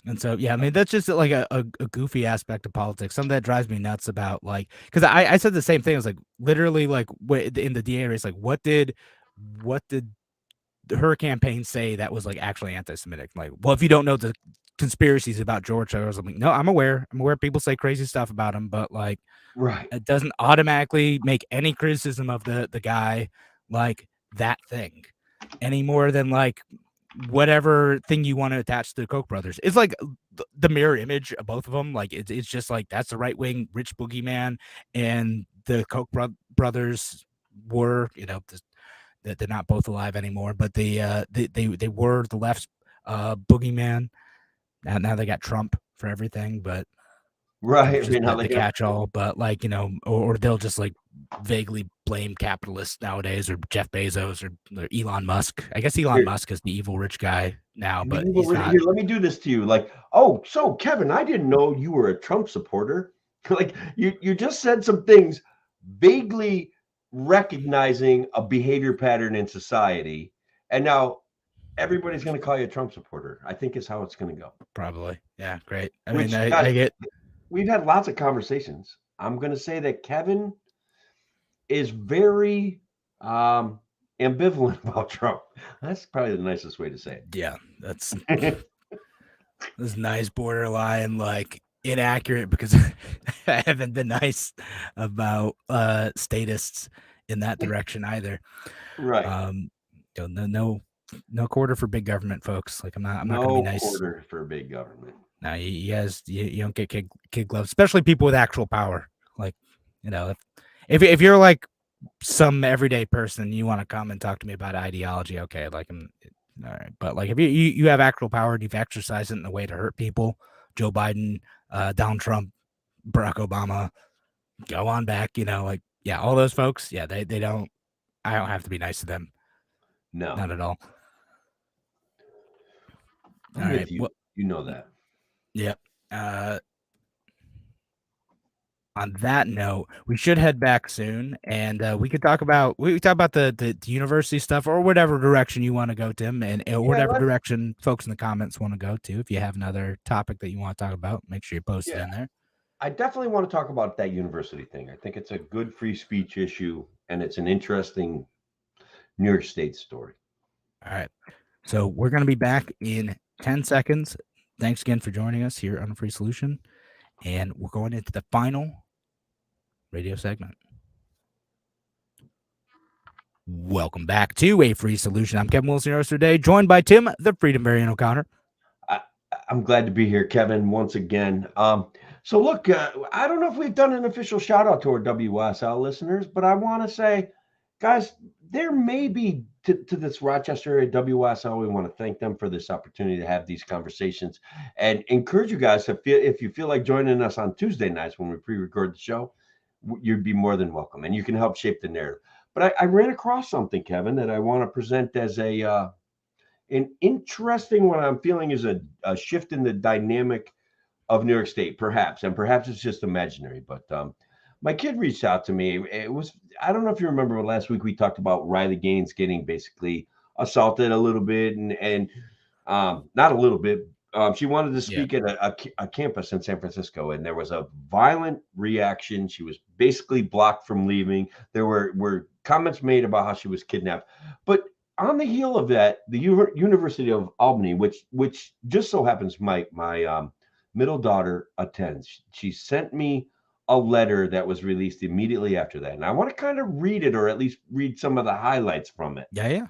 And so, yeah, I mean, that's just like a goofy aspect of politics. Something that drives me nuts about, like, because I said the same thing. I was like, literally, like, in the DA race, like, what did her campaign say that was like actually anti-Semitic? Like, well, if you don't know the conspiracies about George Soros, I'm like, no, I'm aware. People say crazy stuff about him, but like, Right. it doesn't automatically make any criticism of the guy like that thing any more than like whatever thing you want to attach to the Koch brothers. It's like the mirror image of both of them. Like, it's just like that's the right wing rich boogeyman, and the Koch brothers were, that they're not both alive anymore, but they were the left's boogeyman. Now they got Trump for everything, but Right. Trump's I just mean, how the they catch-all. But like, or they'll just like vaguely blame capitalists nowadays, or Jeff Bezos, or Elon Musk. I guess Elon here, Musk is the evil rich guy now, the but evil he's rich- not. here, let me do this to you. Like, oh, so Kevin, I didn't know you were a Trump supporter. Like, you just said some things vaguely recognizing a behavior pattern in society, and now everybody's going to call you a Trump supporter. I think is how it's going to go. Probably. Yeah, great. I mean, Which, I guys, get. we've had lots of conversations. I'm going to say that Kevin is very ambivalent about Trump. That's probably the nicest way to say Yeah, that's it. nice borderline, like, inaccurate, because I haven't been nice about statists in that direction either. Right. No quarter for big government, folks. Like, I'm not gonna be No nice. quarter for big government. No, you guys, you don't get kid gloves, especially people with actual power. Like, if you're like some everyday person, you want to come and talk to me about ideology, okay, like, I'm all right. But like, if you have actual power and you've exercised it in a way to hurt people, Joe Biden, Donald Trump, Barack Obama, go on back. Like, yeah, all those folks, yeah, they don't. I don't have to be nice to them. No, Not at all. I'm with you. Well, you know that. Yep. On that note, we should head back soon, and we could talk about the university stuff, or whatever direction you want to go, Tim, and whatever direction folks in the comments want to go to. If you have another topic that you want to talk about, make sure you post it in there. I definitely want to talk about that university thing. I think it's a good free speech issue, and it's an interesting New York State story. All right. So we're going to be back in 10 seconds. Thanks again for joining us here on A Free Solution. And we're going into the final radio segment. Welcome back to A Free Solution. I'm Kevin Wilson, your host today, joined by Tim, the Freedom Variant O'Connor. I'm glad to be here, Kevin, once again. So look, I don't know if we've done an official shout out to our WSL listeners, but I want to say, guys, there may be to this Rochester area WSL. We want to thank them for this opportunity to have these conversations, and encourage you guys to if you feel like joining us on Tuesday nights when we pre-record the show, you'd be more than welcome, and you can help shape the narrative. But I ran across something, Kevin, that I want to present as an interesting, what I'm feeling is a shift in the dynamic of New York State, perhaps, and perhaps it's just imaginary. But my kid reached out to me. It was, I don't know if you remember, last week we talked about Riley Gaines getting basically assaulted a little bit, and not a little bit. She wanted to speak at a campus in San Francisco, and there was a violent reaction. She was basically blocked from leaving. There were comments made about how she was kidnapped. But on the heel of that, the University of Albany, which just so happens my middle daughter attends, she sent me a letter that was released immediately after that. And I want to kind of read it, or at least read some of the highlights from it. Yeah.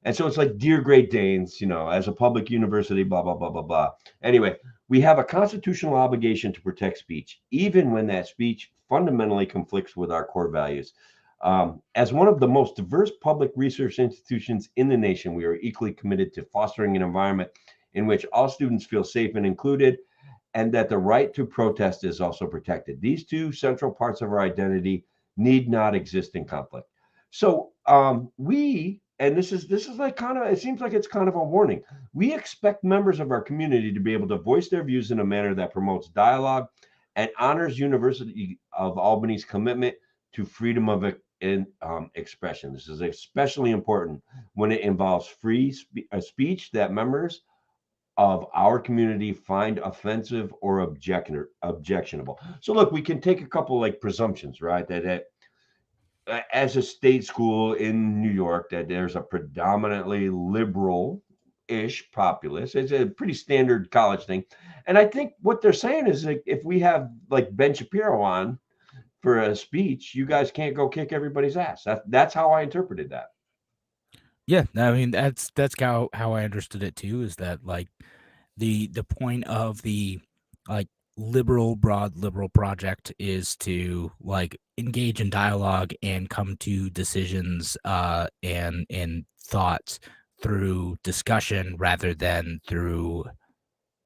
And so it's like, dear Great Danes, as a public university, blah, blah, blah, blah, blah. Anyway, we have a constitutional obligation to protect speech, even when that speech fundamentally conflicts with our core values. As one of the most diverse public research institutions in the nation, we are equally committed to fostering an environment in which all students feel safe and included, and that the right to protest is also protected. These two central parts of our identity need not exist in conflict. So and this is like kind of, it seems like it's kind of a warning. We expect members of our community to be able to voice their views in a manner that promotes dialogue and honors University of Albany's commitment to freedom of expression. This is especially important when it involves free speech that members of our community find offensive or objectionable. So look, we can take a couple like presumptions, right? That as a state school in New York, that there's a predominantly liberal-ish populace. It's a pretty standard college thing. And I think what they're saying is like, if we have like Ben Shapiro on for a speech, you guys can't go kick everybody's ass. That's how I interpreted that. Yeah, I mean that's how I understood it too. Is that like the point of the like broad liberal project is to like engage in dialogue and come to decisions and thoughts through discussion rather than through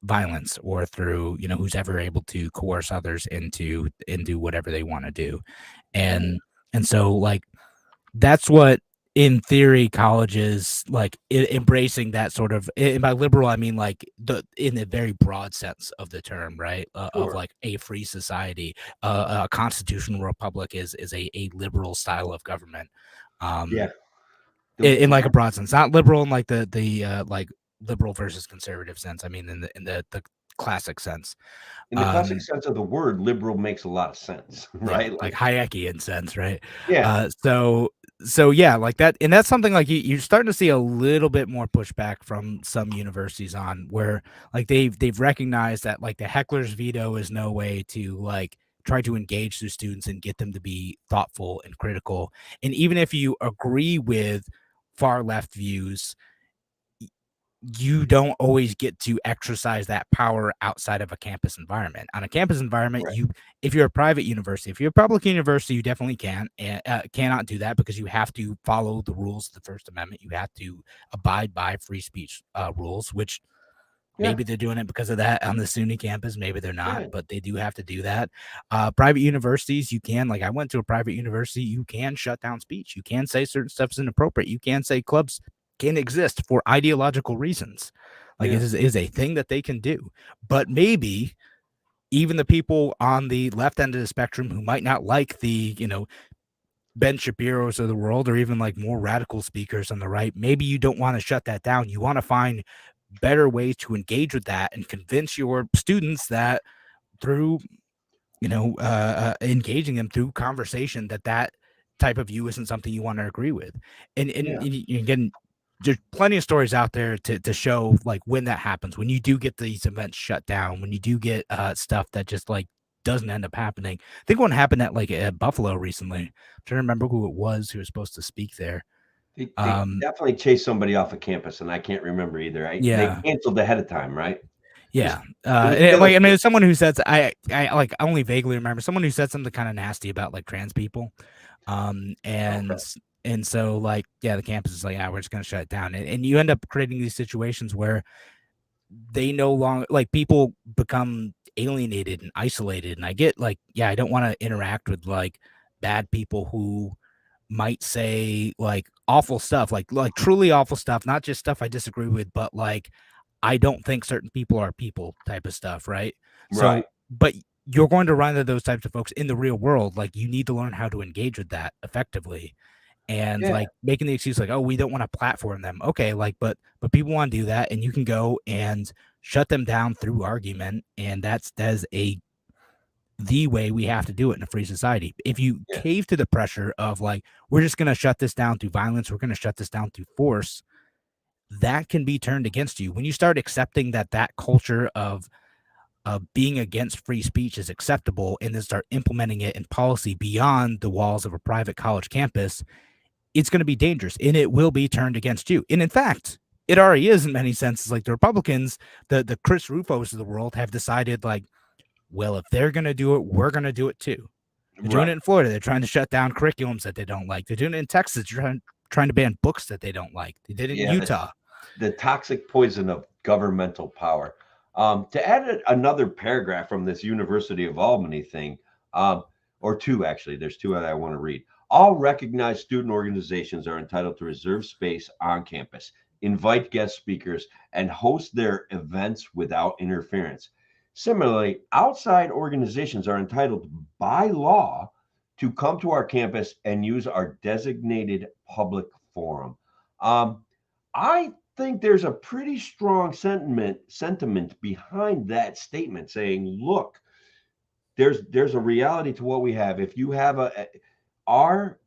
violence or through who's ever able to coerce others into whatever they want to do. And so like that's what in theory colleges like embracing that sort of, and by liberal I mean like in the very broad sense of the term, right? Of Sure. like a free society, a constitutional republic is a liberal style of government. Yeah. In like a broad sense, not liberal in like the like liberal versus conservative sense. I mean in the classic sense. In the classic sense of the word, liberal makes a lot of sense, right? Yeah, like Hayekian sense, right? Yeah. So yeah, like that, and that's something like you're starting to see a little bit more pushback from some universities on where like they've recognized that like the heckler's veto is no way to like try to engage the students and get them to be thoughtful and critical. And even if you agree with far left views, you don't always get to exercise that power outside of a campus environment. On a campus environment, Right. if you're a private university, if you're a public university, you definitely cannot do that because you have to follow the rules of the First Amendment. You have to abide by free speech rules, which Yeah. maybe they're doing it because of that on the SUNY campus. Maybe they're not, Right. but they do have to do that. Private universities, you can, like I went to a private university, you can shut down speech. You can say certain stuff is inappropriate. You can say clubs can exist for ideological reasons. Like Yeah. it is a thing that they can do. But maybe even the people on the left end of the spectrum who might not like the, Ben Shapiro's of the world, or even like more radical speakers on the right, maybe you don't want to shut that down. You want to find better ways to engage with that and convince your students that through engaging them through conversation that type of view isn't something you want to agree with. And Yeah. again, there's plenty of stories out there to show like when that happens, when you do get these events shut down, when you do get stuff that just like doesn't end up happening. I think one happened at like at Buffalo recently. I'm trying to remember who it was who was supposed to speak there. They definitely chased somebody off of campus, and I can't remember either. They Yeah. canceled ahead of time, right? Yeah. was Like I mean, someone who said I like only vaguely remember someone who said something kind of nasty about like trans people. And Okay. and so like yeah, the campus is like, yeah, we're just gonna shut it down. And you end up creating these situations where they no longer like people become alienated and isolated. And I get like, yeah, I don't want to interact with like bad people who might say like awful stuff, like truly awful stuff, not just stuff I disagree with, but like I don't think certain people are people type of stuff, right? Right. So, but you're going to run into those types of folks in the real world. Like you need to learn how to engage with that effectively. And Yeah. like making the excuse like, oh, we don't want to platform them. Okay, like but people want to do that, and you can go and shut them down through argument, and that is the way we have to do it in a free society. If you Yeah. cave to the pressure of like, we're just going to shut this down through violence, we're going to shut this down through force, that can be turned against you. When you start accepting that culture of being against free speech is acceptable and then start implementing it in policy beyond the walls of a private college campus, it's going to be dangerous and it will be turned against you. And in fact, it already is in many senses. Like the Republicans, the Chris Rufos of the world have decided like, well, if they're going to do it, we're going to do it too. They're doing it in Florida. They're trying to shut down curriculums that they don't like. They're doing it in Texas. They're trying to ban books that they don't like. They did it in Utah. The toxic poison of governmental power. To add another paragraph from this University of Albany thing, or two actually, there's two that I want to read. All recognized student organizations are entitled to reserve space on campus, invite guest speakers, and host their events without interference. Similarly, outside organizations are entitled by law to come to our campus and use our designated public forum. Um, I think there's a pretty strong sentiment behind that statement saying, look, there's a reality to what we have. If you have our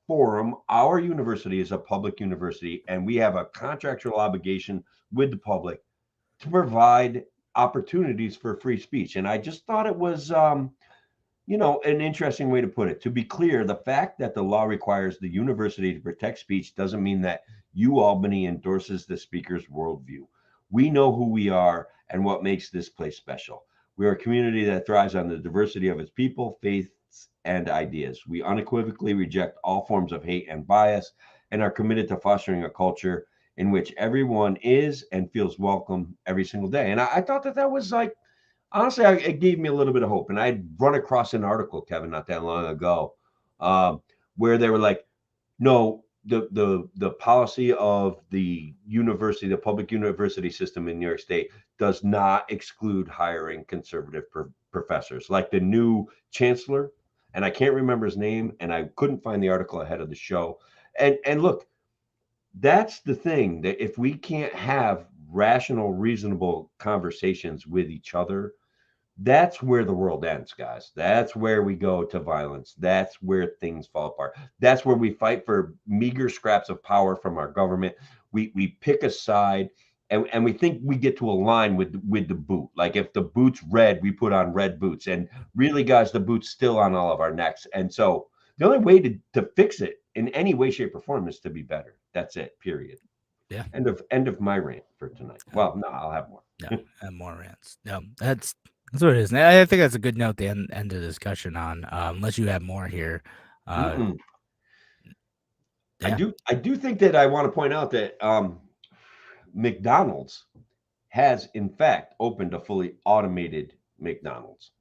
forum, our university is a public university, and we have a contractual obligation with the public to provide opportunities for free speech. And I just thought it was an interesting way to put it. To be clear, the fact that the law requires the university to protect speech doesn't mean that UAlbany endorses the speaker's worldview. We know who we are and what makes this place special. We are a community that thrives on the diversity of its people, faiths, and ideas. We unequivocally reject all forms of hate and bias and are committed to fostering a culture in which everyone is and feels welcome every single day. And I thought that was like, honestly, it gave me a little bit of hope. And I'd run across an article, Kevin, not that long ago, where they were like, no, the policy of the university, the public university system in New York State does not exclude hiring conservative professors. Like the new chancellor, and I can't remember his name, and I couldn't find the article ahead of the show. And look, that's the thing, that if we can't have rational, reasonable conversations with each other, that's where the world ends, guys. That's where we go to violence. That's where things fall apart. That's where we fight for meager scraps of power from our government. We pick a side, and we think we get to align with the boot. Like if the boot's red, we put on red boots. And really, guys, the boot's still on all of our necks. And so the only way to fix it in any way, shape, or form is to be better. That's it. Period. Yeah. End of my rant for tonight. Well, no, I'll have more. No, and more rants. No, that's what it is. And I think that's a good note to end the discussion on. Unless you have more here. Yeah. Yeah. I do think that I want to point out that McDonald's has in fact opened a fully automated McDonald's.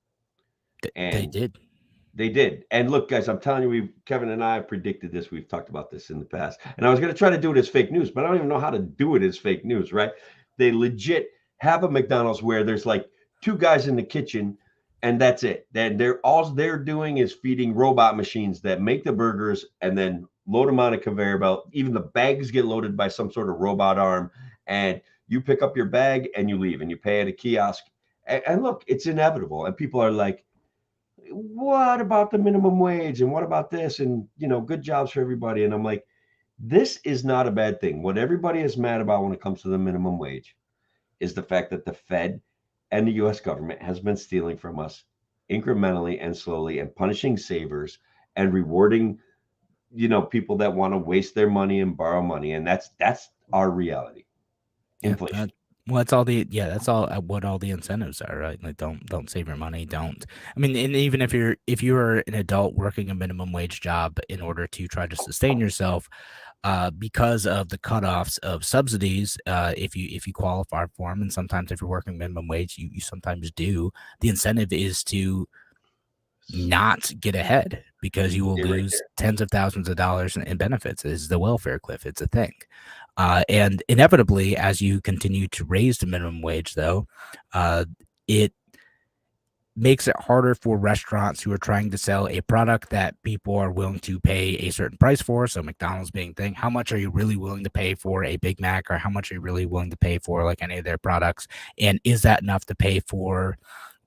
And They did. They did. And look, guys, I'm telling you, Kevin and I have predicted this. We've talked about this in the past. And I was going to try to do it as fake news, but I don't even know how to do it as fake news, right? They legit have a McDonald's where there's like two guys in the kitchen and that's it. Then they're doing is feeding robot machines that make the burgers and then load them on a conveyor belt. Even the bags get loaded by some sort of robot arm, and you pick up your bag and you leave and you pay at a kiosk. And look, it's inevitable. And people are like, what about the minimum wage? And what about this? And, good jobs for everybody. And I'm like, this is not a bad thing. What everybody is mad about when it comes to the minimum wage is the fact that the Fed and the US government has been stealing from us incrementally and slowly and punishing savers and rewarding, people that want to waste their money and borrow money. And that's our reality. Inflation. That's all what all the incentives are, right? Like don't save your money. Don't. I mean, and even if you're an adult working a minimum wage job in order to try to sustain yourself, because of the cutoffs of subsidies, if you qualify for them, and sometimes if you're working minimum wage, you sometimes do. The incentive is to not get ahead because you will lose tens of thousands of dollars in benefits. Is the welfare cliff? It's a thing. And inevitably, as you continue to raise the minimum wage, though, it makes it harder for restaurants who are trying to sell a product that people are willing to pay a certain price for. So McDonald's being thing, how much are you really willing to pay for a Big Mac, or how much are you really willing to pay for like any of their products? And is that enough to pay for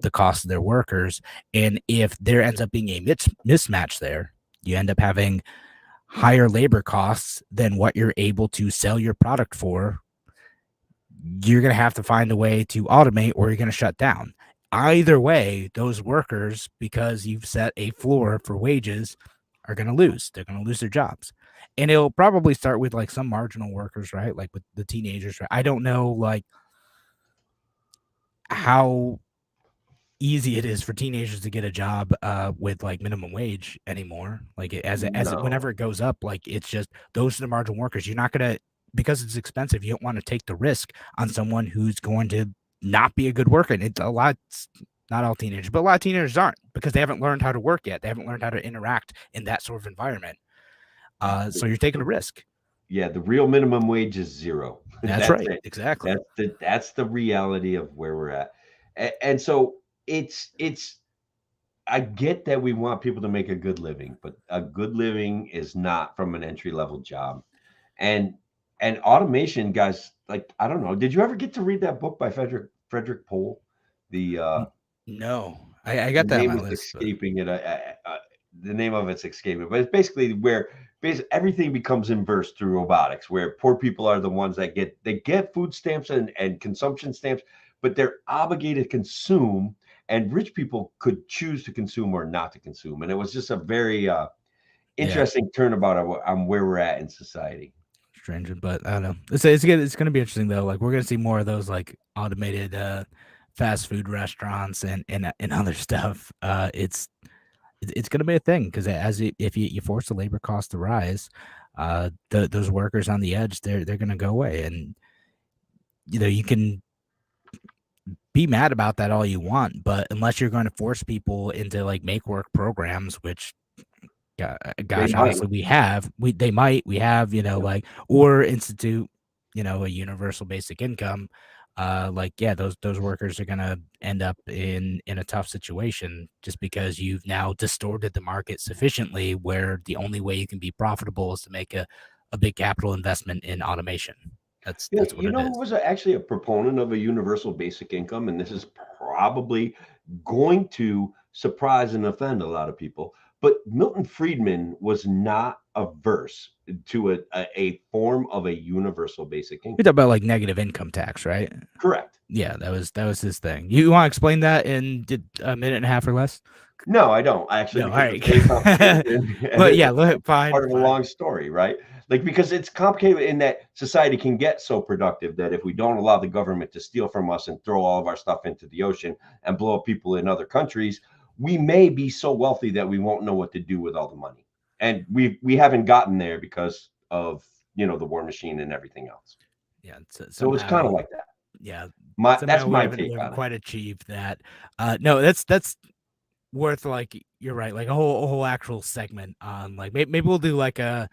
the cost of their workers? And if there ends up being a mismatch there, you end up having higher labor costs than what you're able to sell your product for. You're going to have to find a way to automate, or you're going to shut down. Either way, those workers, because you've set a floor for wages, are going to lose. They're going to lose their jobs. And it'll probably start with like some marginal workers, right? Like with the teenagers, right? I don't know like how easy it is for teenagers to get a job with like minimum wage anymore. Like whenever it goes up, like it's just those are the marginal workers. You're not gonna because it's expensive, you don't want to take the risk on someone who's going to not be a good worker. And it's a lot, not all teenagers, but a lot of teenagers aren't, because they haven't learned how to work yet. They haven't learned how to interact in that sort of environment. So you're taking a risk. Yeah, the real minimum wage is zero. That's right. It. Exactly. That's the reality of where we're at. And so it's I get that we want people to make a good living, but a good living is not from an entry level job. And automation, guys, like, I don't know. Did you ever get to read that book by Frederick Pohl? The No, I got the that on name my is list. escaping it. The name of it's escaping, but it's basically where everything becomes inverse through robotics, where poor people are the ones that get food stamps and consumption stamps, but they're obligated to consume, and rich people could choose to consume or not to consume. And it was just a very interesting turnabout on where we're at in society. Strange, but I don't know. It's going to be interesting though. Like, we're going to see more of those like automated fast food restaurants and other stuff. It's going to be a thing, because if you force the labor cost to rise, those workers on the edge, they're going to go away. And you can be mad about that all you want, but unless you're going to force people into like make work programs, which gosh, honestly, we have, like, or institute, a universal basic income. Those workers are going to end up in a tough situation, just because you've now distorted the market sufficiently where the only way you can be profitable is to make a big capital investment in automation. That's what who was actually a proponent of a universal basic income, and this is probably going to surprise and offend a lot of people, but Milton Friedman was not averse to a form of a universal basic income. You're talking about like negative income tax, right? Correct. Yeah, that was his thing. You want to explain that in a minute and a half or less? No, I don't actually. No, because all right. But yeah, fine. Part of a long story, right? Like, because it's complicated in that society can get so productive that if we don't allow the government to steal from us and throw all of our stuff into the ocean and blow up people in other countries, we may be so wealthy that we won't know what to do with all the money. And we haven't gotten there because of the war machine and everything else. Yeah, so it's kind of like that. Yeah, that's my take on it. Quite achieved that. No, that's worth, like, you're right, like a whole actual segment on, like, maybe we'll do like an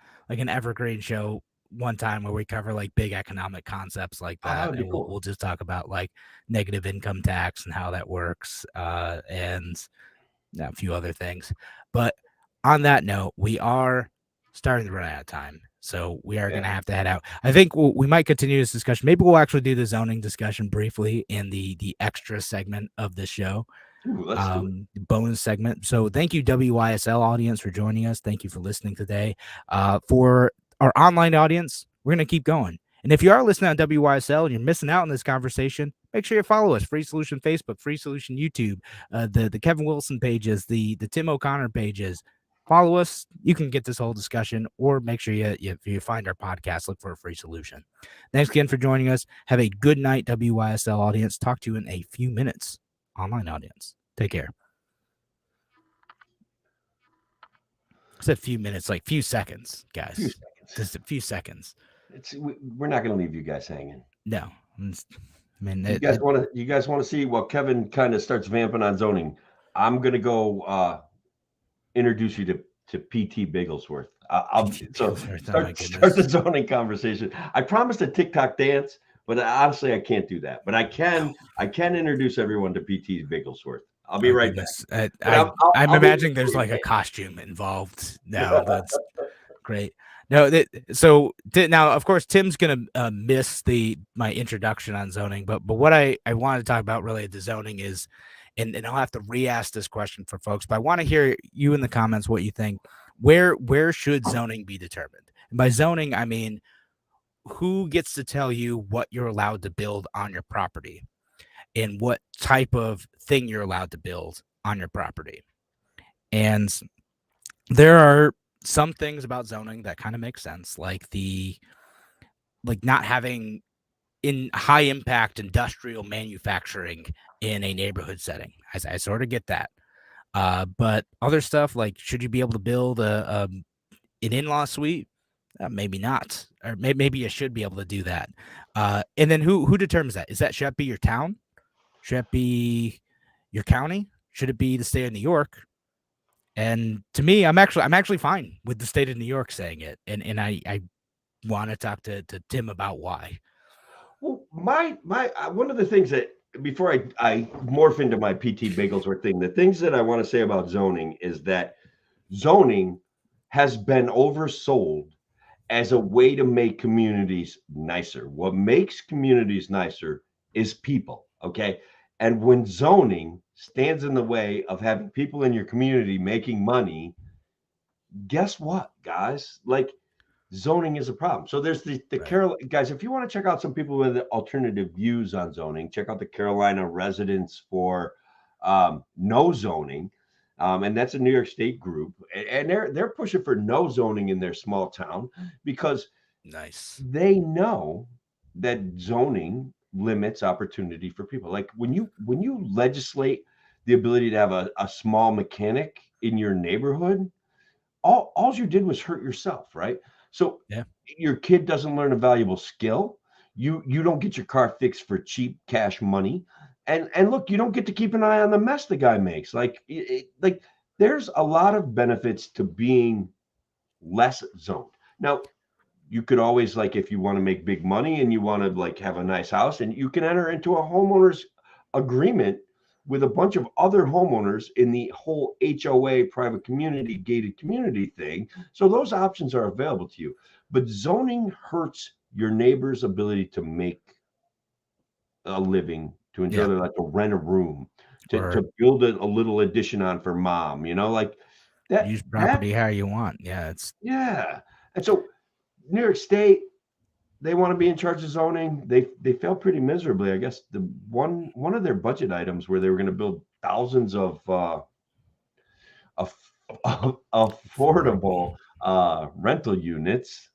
evergreen show one time where we cover like big economic concepts like that, and cool. we'll just talk about like negative income tax and how that works, and a few other things. But on that note, we are starting to run out of time, so we are going to have to head out. I think we might continue this discussion. Maybe we'll actually do the zoning discussion briefly in the extra segment of the show. Let's do it. Bonus segment. So thank you, WYSL audience, for joining us. Thank you for listening today. For our online audience, we're going to keep going. And if you are listening on WYSL and you're missing out on this conversation, make sure you follow us. Free Solution Facebook, Free Solution YouTube, the Kevin Wilson pages, the Tim O'Connor pages. Follow us. You can get this whole discussion, or make sure you find our podcast, look for a Free Solution. Thanks again for joining us. Have a good night, WYSL audience. Talk to you in a few minutes. Online audience, take care. I said few minutes, like few seconds, guys. Just a few seconds. We're not going to leave you guys hanging. No, I mean, you guys want to see while Kevin kind of starts vamping on zoning. I'm going to go introduce you to PT Bigglesworth. I'll start the zoning conversation. I promised a TikTok dance, but honestly, I can't do that. But I can introduce everyone to PT Bigglesworth. I'll be right back. I'm imagining there's like a costume involved now. That's great. No, now, of course, Tim's gonna miss my introduction on zoning, but what I want to talk about related to zoning is, and I'll have to re-ask this question for folks, but I want to hear you in the comments what you think. Where should zoning be determined? And by zoning, I mean, who gets to tell you what you're allowed to build on your property and what type of thing you're allowed to build on your property? And there are some things about zoning that kind of make sense, like not having in high impact industrial manufacturing in a neighborhood setting. I sort of get that. But other stuff, like, should you be able to build an in-law suite Maybe not, or maybe you should be able to do that. And then who determines that? Should that be your town? Should it be your county? Should it be the state of New York? And to me, I'm actually fine with the state of New York saying it, and I want to talk to Tim about why. Well, my one of the things that before I morph into my PT Bagelsworth thing, the things that I want to say about zoning is that zoning has been oversold as a way to make communities nicer. What makes communities nicer is people, okay? And when zoning stands in the way of having people in your community making money, guess what, guys? Like zoning is a problem. So there's the Right. Guys, if you want to check out some people with alternative views on zoning, check out the Carolina Residents for No Zoning. And that's a New York State group. And they're pushing for no zoning in their small town because Nice. they know that zoning limits opportunity for people. Like when you legislate the ability to have a small mechanic in your neighborhood, all you did was hurt yourself, right? So Yeah. your kid doesn't learn a valuable skill. You don't get your car fixed for cheap cash money, and look, you don't get to keep an eye on the mess the guy makes. Like there's a lot of benefits to being less zoned. Now you could always, like, if you want to make big money and you want to like have a nice house, and you can enter into a homeowners agreement with a bunch of other homeowners in the whole HOA private community gated community thing. So those options are available to you. But zoning hurts your neighbor's ability to make a living, to enjoy Yeah. their life, to rent a room, Or to build a little addition on for mom, like use that, property how you want. Yeah, it's yeah. And so New York State, they want to be in charge of zoning. They failed pretty miserably. I guess the one of their budget items where they were going to build thousands of affordable affordable. rental units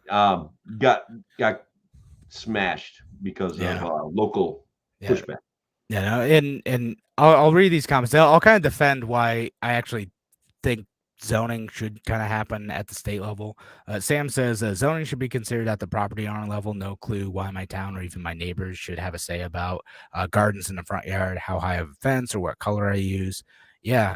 um, got got smashed because of Yeah. local Yeah. pushback. Yeah. No, and I'll read these comments. I'll kind of defend why I actually think zoning should kind of happen at the state level. Sam says zoning should be considered at the property owner level. No clue why my town or even my neighbors should have a say about gardens in the front yard, how high of a fence, or what color I use. Yeah.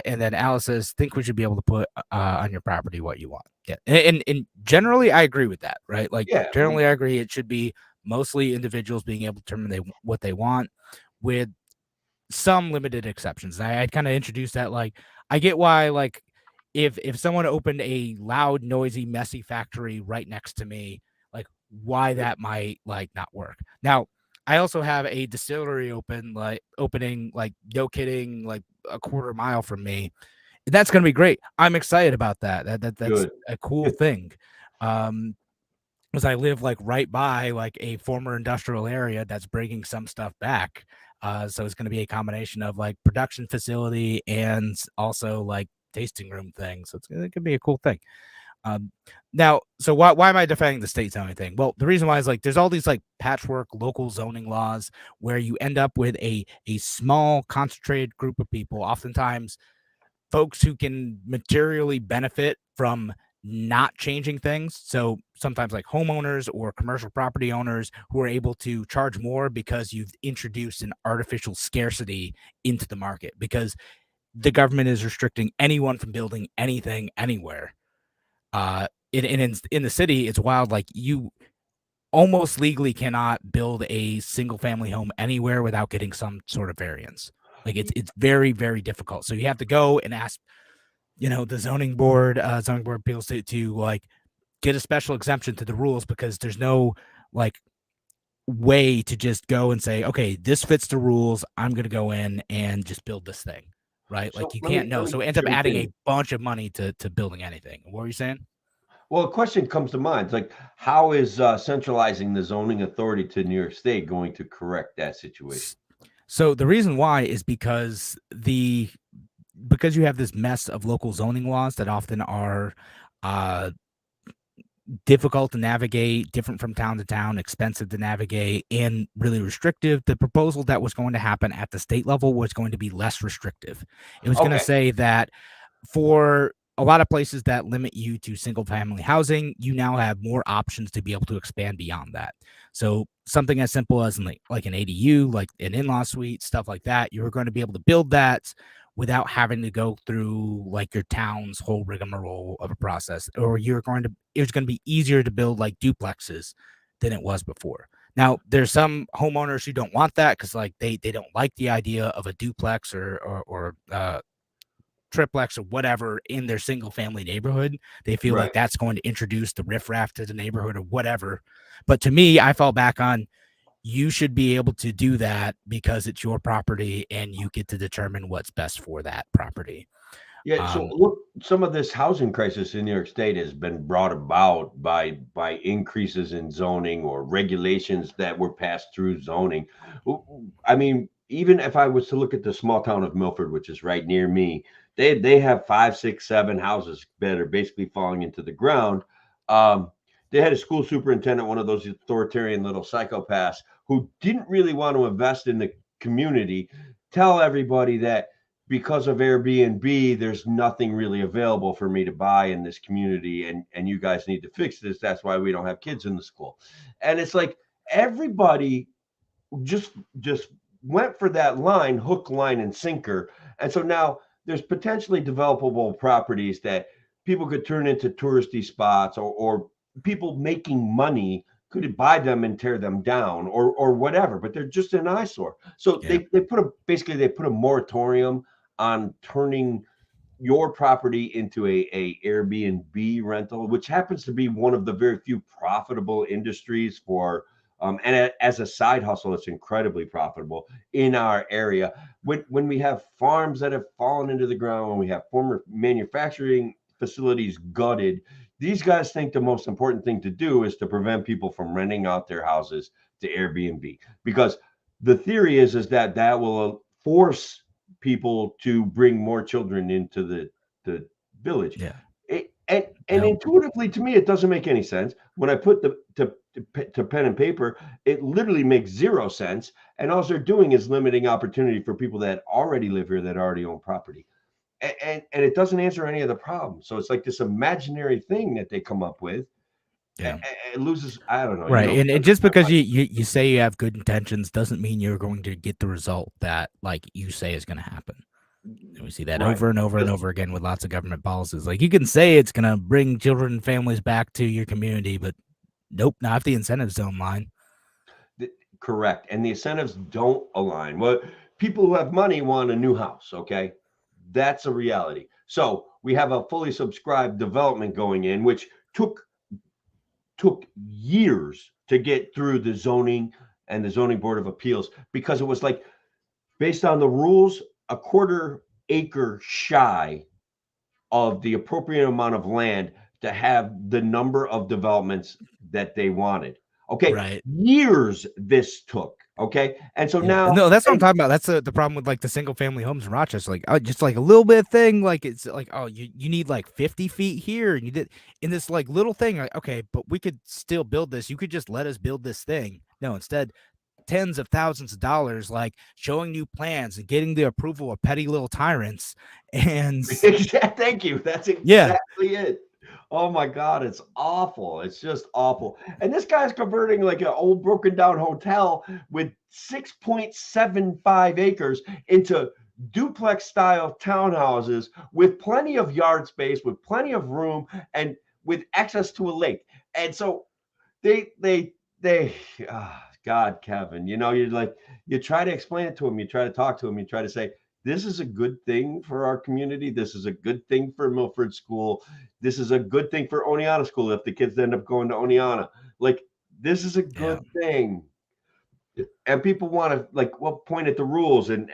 And then Alice says, think we should be able to put on your property what you want. Yeah. And generally, I agree with that, right? Like, Yeah, generally, I agree. It should be mostly individuals being able to determine what they want, with some limited exceptions. I'd kind of introduce that. Like, I get why, like, if someone opened a loud, noisy, messy factory right next to me, like, why that might like not work. Now, I also have a distillery opening, like, no kidding, like a quarter mile from me. That's gonna be great. I'm excited about that. That's good. a cool thing. Um, because I live like right by like a former industrial area that's bringing some stuff back. So it's going to be a combination of like production facility and also like tasting room thing. So it could be a cool thing. Um, Now, so why am I defending the state zoning thing? Well, the reason why is like there's all these like patchwork local zoning laws where you end up with a small concentrated group of people, oftentimes folks who can materially benefit from not changing things. So sometimes like homeowners or commercial property owners who are able to charge more because you've introduced an artificial scarcity into the market, because the government is restricting anyone from building anything anywhere. In the city, it's wild. Like, you almost legally cannot build a single family home anywhere without getting some sort of variance. Like, it's very, very difficult. So you have to go and ask, the zoning board appeals to like get a special exemption to the rules, because there's no like way to just go and say, okay, this fits the rules, I'm going to go in and just build this thing, right? Like, So you let can't me know. let me So it ends up jump adding a in. bunch of money to building anything. What were you saying? Well, a question comes to mind. It's like, how is centralizing the zoning authority to New York State going to correct that situation? So the reason why is because you have this mess of local zoning laws that often are uh difficult to navigate, different from town to town, expensive to navigate, and really restrictive. The proposal that was going to happen at the state level was going to be less restrictive. It was going to Okay. say that for a lot of places that limit you to single family housing, you now have more options to be able to expand beyond that. So something as simple as like an ADU, like an in-law suite, stuff like that, you're going to be able to build that without having to go through like your town's whole rigmarole of a process. Or it's going to be easier to build like duplexes than it was before. Now, there's some homeowners who don't want that because like they don't like the idea of a duplex or triplex or whatever in their single family neighborhood. They feel like Right. that's going to introduce the riffraff to the neighborhood or whatever. But to me, I fall back on you should be able to do that because it's your property and you get to determine what's best for that property. Yeah, so look, some of this housing crisis in New York State has been brought about by increases in zoning or regulations that were passed through zoning. I mean, even if I was to look at the small town of Milford, which is right near me, they have 5, 6, 7 houses that are basically falling into the ground. They had a school superintendent, one of those authoritarian little psychopaths, who didn't really want to invest in the community, tell everybody that because of Airbnb, there's nothing really available for me to buy in this community, and you guys need to fix this. That's why we don't have kids in the school. And it's like everybody just went for that line, hook, line, and sinker. And so now there's potentially developable properties that people could turn into touristy spots, or people making money could buy them and tear them down, or whatever, but they're just an eyesore. So Yeah. they put a moratorium on turning your property into a Airbnb rental, which happens to be one of the very few profitable industries for and as a side hustle, it's incredibly profitable in our area. When we have farms that have fallen into the ground, when we have former manufacturing facilities gutted, these guys think the most important thing to do is to prevent people from renting out their houses to Airbnb, because the theory is that will force people to bring more children into the village. Yeah. And No. intuitively, to me, it doesn't make any sense. When I put to pen and paper, it literally makes zero sense. And all they're doing is limiting opportunity for people that already live here, that already own property. And it doesn't answer any of the problems. So it's like this imaginary thing that they come up with. Yeah. It loses, I don't know, Right. And just because you say you have good intentions doesn't mean you're going to get the result that like you say is going to happen. And we see that Right. over and over and over again with lots of government policies. Like you can say it's going to bring children and families back to your community, but nope, not if the incentives don't align. Correct. And the incentives don't align. Well, people who have money want a new house. Okay. That's a reality. So we have a fully subscribed development going in, which took years to get through the zoning and the zoning board of appeals, because it was like, based on the rules, a quarter acre shy of the appropriate amount of land to have the number of developments that they wanted. Okay. Right. Years this took. Okay. And so now, no, that's what I'm talking about. That's the problem with like the single family homes in Rochester. Like, just like a little bit of thing. Like it's like, oh, you need like 50 feet here, and you did in this like little thing. Like, okay, but we could still build this. You could just let us build this thing. No, instead, tens of thousands of dollars, like showing new plans and getting the approval of petty little tyrants. And thank you. That's exactly it. Oh my God, it's awful. It's just awful. And this guy's converting like an old broken down hotel with 6.75 acres into duplex style townhouses with plenty of yard space, with plenty of room, and with access to a lake. And so God, Kevin, you try to explain it to him, you try to talk to him, you try to say, this is a good thing for our community. This is a good thing for Milford School. This is a good thing for Oneonta School if the kids end up going to Oneonta. Like, this is a good thing. And people want to point at the rules. And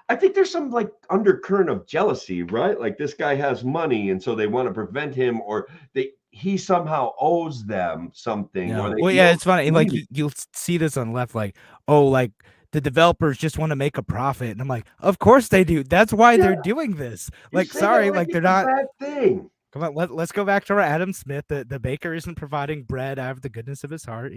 I think there's some like undercurrent of jealousy, right? Like this guy has money, and so they want to prevent him, or he somehow owes them something. no. Or It's funny. Like you'll see this on the left, like, oh, like the developers just want to make a profit. And I'm like, of course they do. That's why they're doing this. Like, sorry, like they're not. Bad thing. Come on, let's go back to our Adam Smith. The baker isn't providing bread out of the goodness of his heart.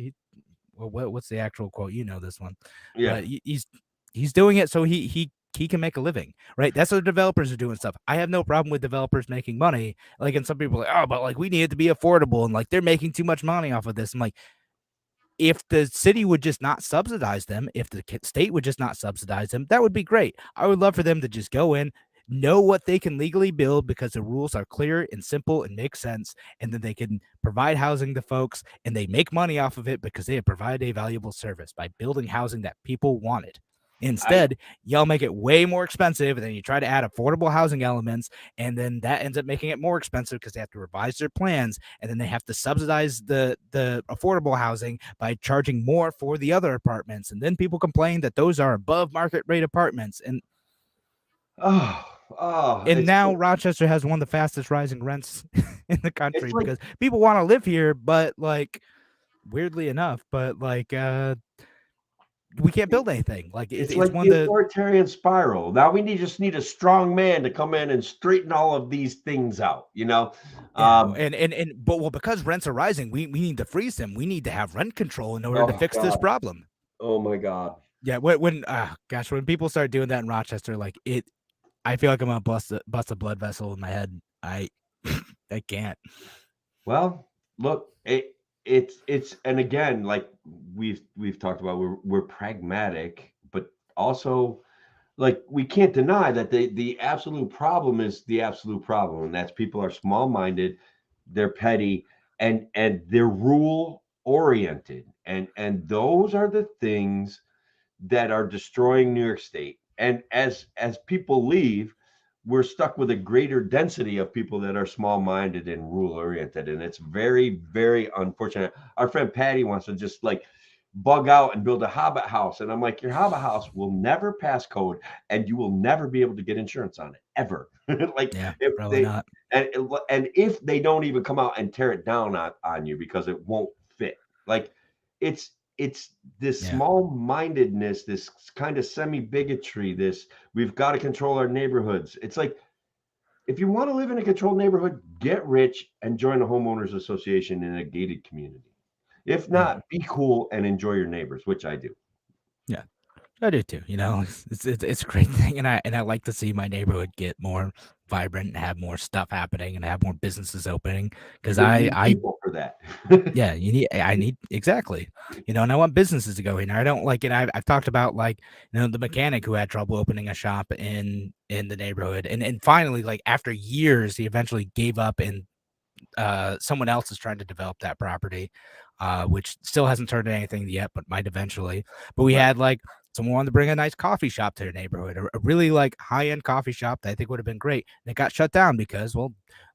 What's the actual quote? You know this one. Yeah. He's doing it so he he can make a living, right? That's what the developers are doing stuff. I have no problem with developers making money. Like, and some people are like, oh, but like we need it to be affordable, and like they're making too much money off of this. I'm like, if the city would just not subsidize them, if the state would just not subsidize them, that would be great. I would love for them to just go in, know what they can legally build because the rules are clear and simple and make sense, and then they can provide housing to folks and they make money off of it because they have provided a valuable service by building housing that people wanted. Instead, y'all make it way more expensive, and then you try to add affordable housing elements, and then that ends up making it more expensive because they have to revise their plans, and then they have to subsidize the affordable housing by charging more for the other apartments, and then people complain that those are above market rate apartments, and now Rochester has one of the fastest rising rents in the country because people want to live here, but like weirdly enough, but like we can't build anything. Like it's like the authoritarian spiral. Now we just need a strong man to come in and straighten all of these things out, you know. But because rents are rising, we need to freeze them. We need to have rent control in order to fix this problem. Oh my God. Yeah, when people start doing that in Rochester, like I feel like I'm gonna bust a blood vessel in my head. I can't. Well, look, it's and again, like we've talked about, we're pragmatic, but also like we can't deny that the absolute problem is the absolute problem, and that's people are small-minded, they're petty, and they're rule oriented, and those are the things that are destroying New York State. And as people leave, we're stuck with a greater density of people that are small-minded and rule-oriented, and it's very, very unfortunate. Our friend Patty wants to just like bug out and build a hobbit house, and I'm like, your hobbit house will never pass code, and you will never be able to get insurance on it ever. Like, yeah, if probably not. And if they don't even come out and tear it down on you because it won't fit, like it's this small-mindedness, this kind of semi-bigotry, this we've got to control our neighborhoods. It's like, if you want to live in a controlled neighborhood, get rich and join a homeowners association in a gated community. If not, be cool and enjoy your neighbors, which I do. Yeah, I do too. You know, it's a great thing, and I like to see my neighborhood get more vibrant and have more stuff happening and have more businesses opening because I people for that. Yeah, I need exactly. You know, and I want businesses to go in. I don't like it. I've talked about like, you know, the mechanic who had trouble opening a shop in the neighborhood, and finally, like after years, he eventually gave up, and someone else is trying to develop that property, which still hasn't turned into anything yet, but might eventually. But we had like someone wanted to bring a nice coffee shop to their neighborhood, a really like high-end coffee shop that I think would have been great. And it got shut down because, well,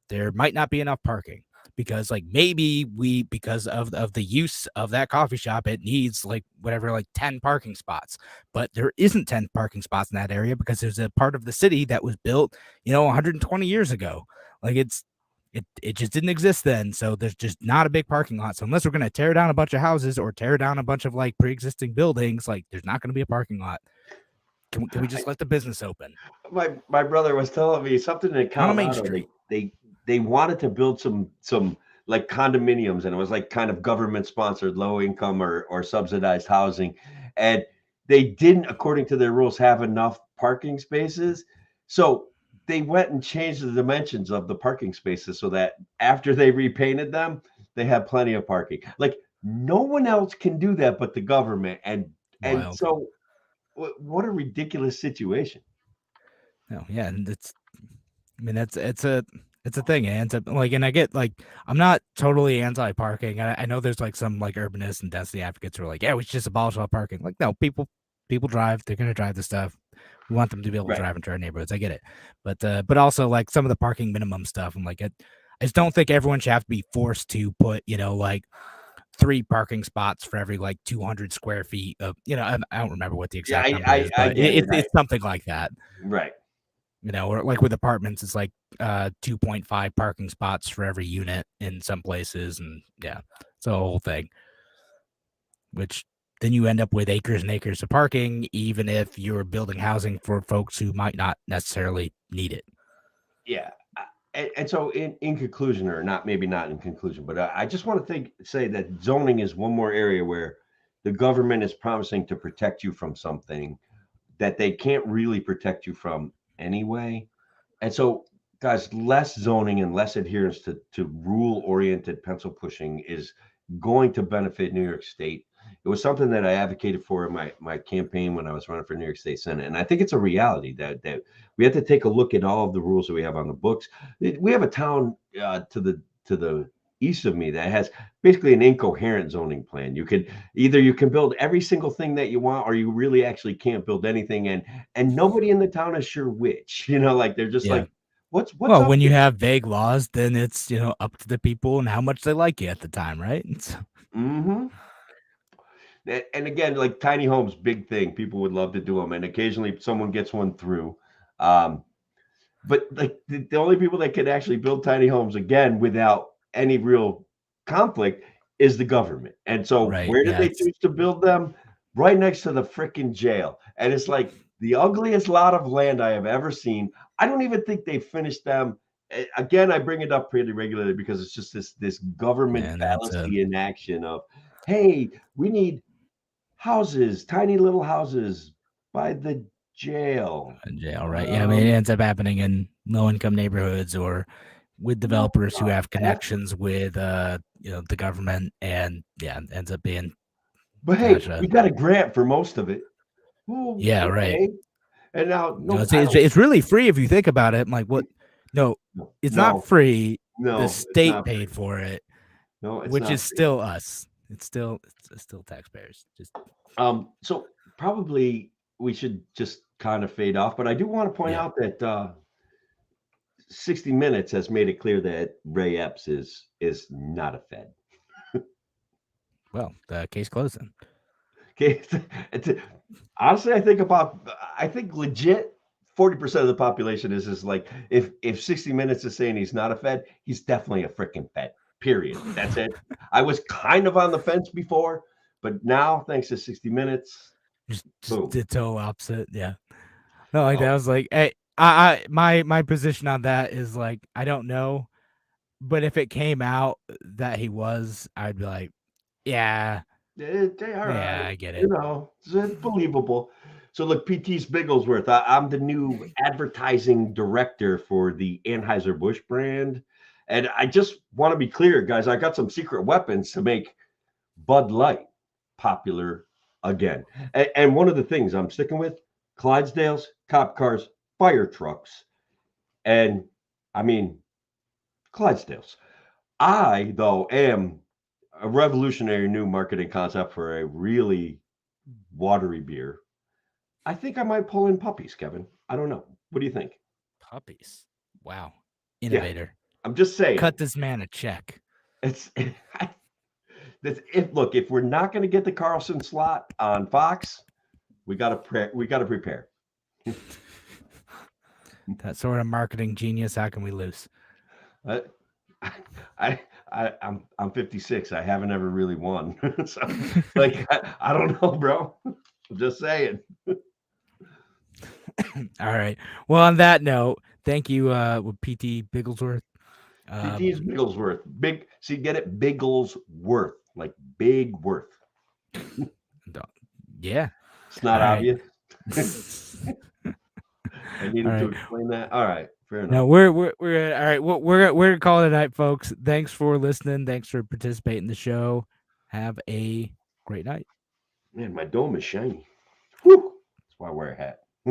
there might not be enough parking. Because like maybe because of the use of that coffee shop, it needs like whatever, like 10 parking spots, but there isn't 10 parking spots in that area because there's a part of the city that was built, you know, 120 years ago. Like it just didn't exist then. So there's just not a big parking lot. So unless we're going to tear down a bunch of houses or tear down a bunch of like pre-existing buildings, like there's not going to be a parking lot. Can we just let the business open? My brother was telling me something in Colorado. They wanted to build some like condominiums, and it was like kind of government sponsored, low income or subsidized housing, and they didn't, according to their rules, have enough parking spaces. So they went and changed the dimensions of the parking spaces so that after they repainted them, they had plenty of parking. Like no one else can do that but the government, and so what a ridiculous situation. Oh yeah, and it's a thing, and and I get like I'm not totally anti-parking. I know there's like some like urbanists and density advocates who are like, yeah, we should just abolish all parking. Like, no, people drive. They're gonna drive the stuff. We want them to be able to drive into our neighborhoods. I get it, but also like some of the parking minimum stuff. I'm like, I just don't think everyone should have to be forced to put, you know, like 3 parking spots for every like 200 square feet of, you know, I don't remember what the exact number is, but it's something like that, right? You know, or like with apartments, it's like 2.5 parking spots for every unit in some places. And yeah, it's a whole thing, which then you end up with acres and acres of parking, even if you're building housing for folks who might not necessarily need it. Yeah. And so in conclusion, or not, maybe not in conclusion, but I just want to say that zoning is one more area where the government is promising to protect you from something that they can't really protect you from anyway. And so, guys, less zoning and less adherence to rule-oriented pencil pushing is going to benefit New York State. It was something that I advocated for in my campaign when I was running for New York State Senate. And I think it's a reality that we have to take a look at all of the rules that we have on the books. We have a town to the east of me that has basically an incoherent zoning plan. You can build every single thing that you want, or you really actually can't build anything. And nobody in the town is sure which, like they're just like, what's well, up when you here? have vague laws, then it's up to the people and how much they like you at the time, right? Mm-hmm. And again, like tiny homes, big thing. People would love to do them, and occasionally someone gets one through. But like the only people that can actually build tiny homes again without any real conflict is the government. And so Right. where did Yeah. they choose to build them? Right next to the freaking jail. And it's like the ugliest lot of land I have ever seen. I don't even think they finished them. Again, I bring it up pretty regularly because it's just this government And fallacy in action of, hey, we need houses, tiny little houses by the jail. jail, right? Yeah, I mean, it ends up happening in low-income neighborhoods or with developers who have connections with, the government, and yeah, it ends up being. But hey, we got a grant for most of it. Well, yeah, right. And now, it's really free if you think about it. I'm like, what? No, it's not free. No, the state paid for it. No, it's which not is free. Still us. It's still taxpayers. So probably we should just kind of fade off. But I do want to point out that 60 Minutes has made it clear that Ray Epps is not a Fed. Well, the case closed then. Okay. Honestly, I think legit 40% of the population is like, if 60 Minutes is saying he's not a Fed, he's definitely a freaking Fed. Period. That's it. I was kind of on the fence before, but now, thanks to 60 Minutes, just boom. ditto opposite. Yeah. No, like that. I was like, hey, my position on that is like, I don't know, but if it came out that he was, I'd be like, yeah, I get it. It's believable. So look, PT's Bigglesworth. I'm the new advertising director for the Anheuser-Busch brand. And I just want to be clear, guys, I got some secret weapons to make Bud Light popular again. And one of the things I'm sticking with, Clydesdales, cop cars, fire trucks. And I mean, Clydesdales. I, though, am a revolutionary new marketing concept for a really watery beer. I think I might pull in puppies, Kevin. I don't know. What do you think? Puppies. Wow. Innovator. Yeah, I'm just saying. Cut this man a check. Look, if we're not going to get the Carlson slot on Fox, we got to prepare. That sort of marketing genius, how can we lose? I'm 56. I haven't ever really won. So, like, I don't know, bro. I'm just saying. All right. Well, on that note, thank you, PT Bigglesworth. PT's Bigglesworth. Get it? Bigglesworth. Like big worth. Yeah. It's not obvious. I needed to explain that. All right. Fair enough. No, we're all right. We're gonna call it a night, folks. Thanks for listening. Thanks for participating in the show. Have a great night. Man, my dome is shiny. Whew. That's why I wear a hat.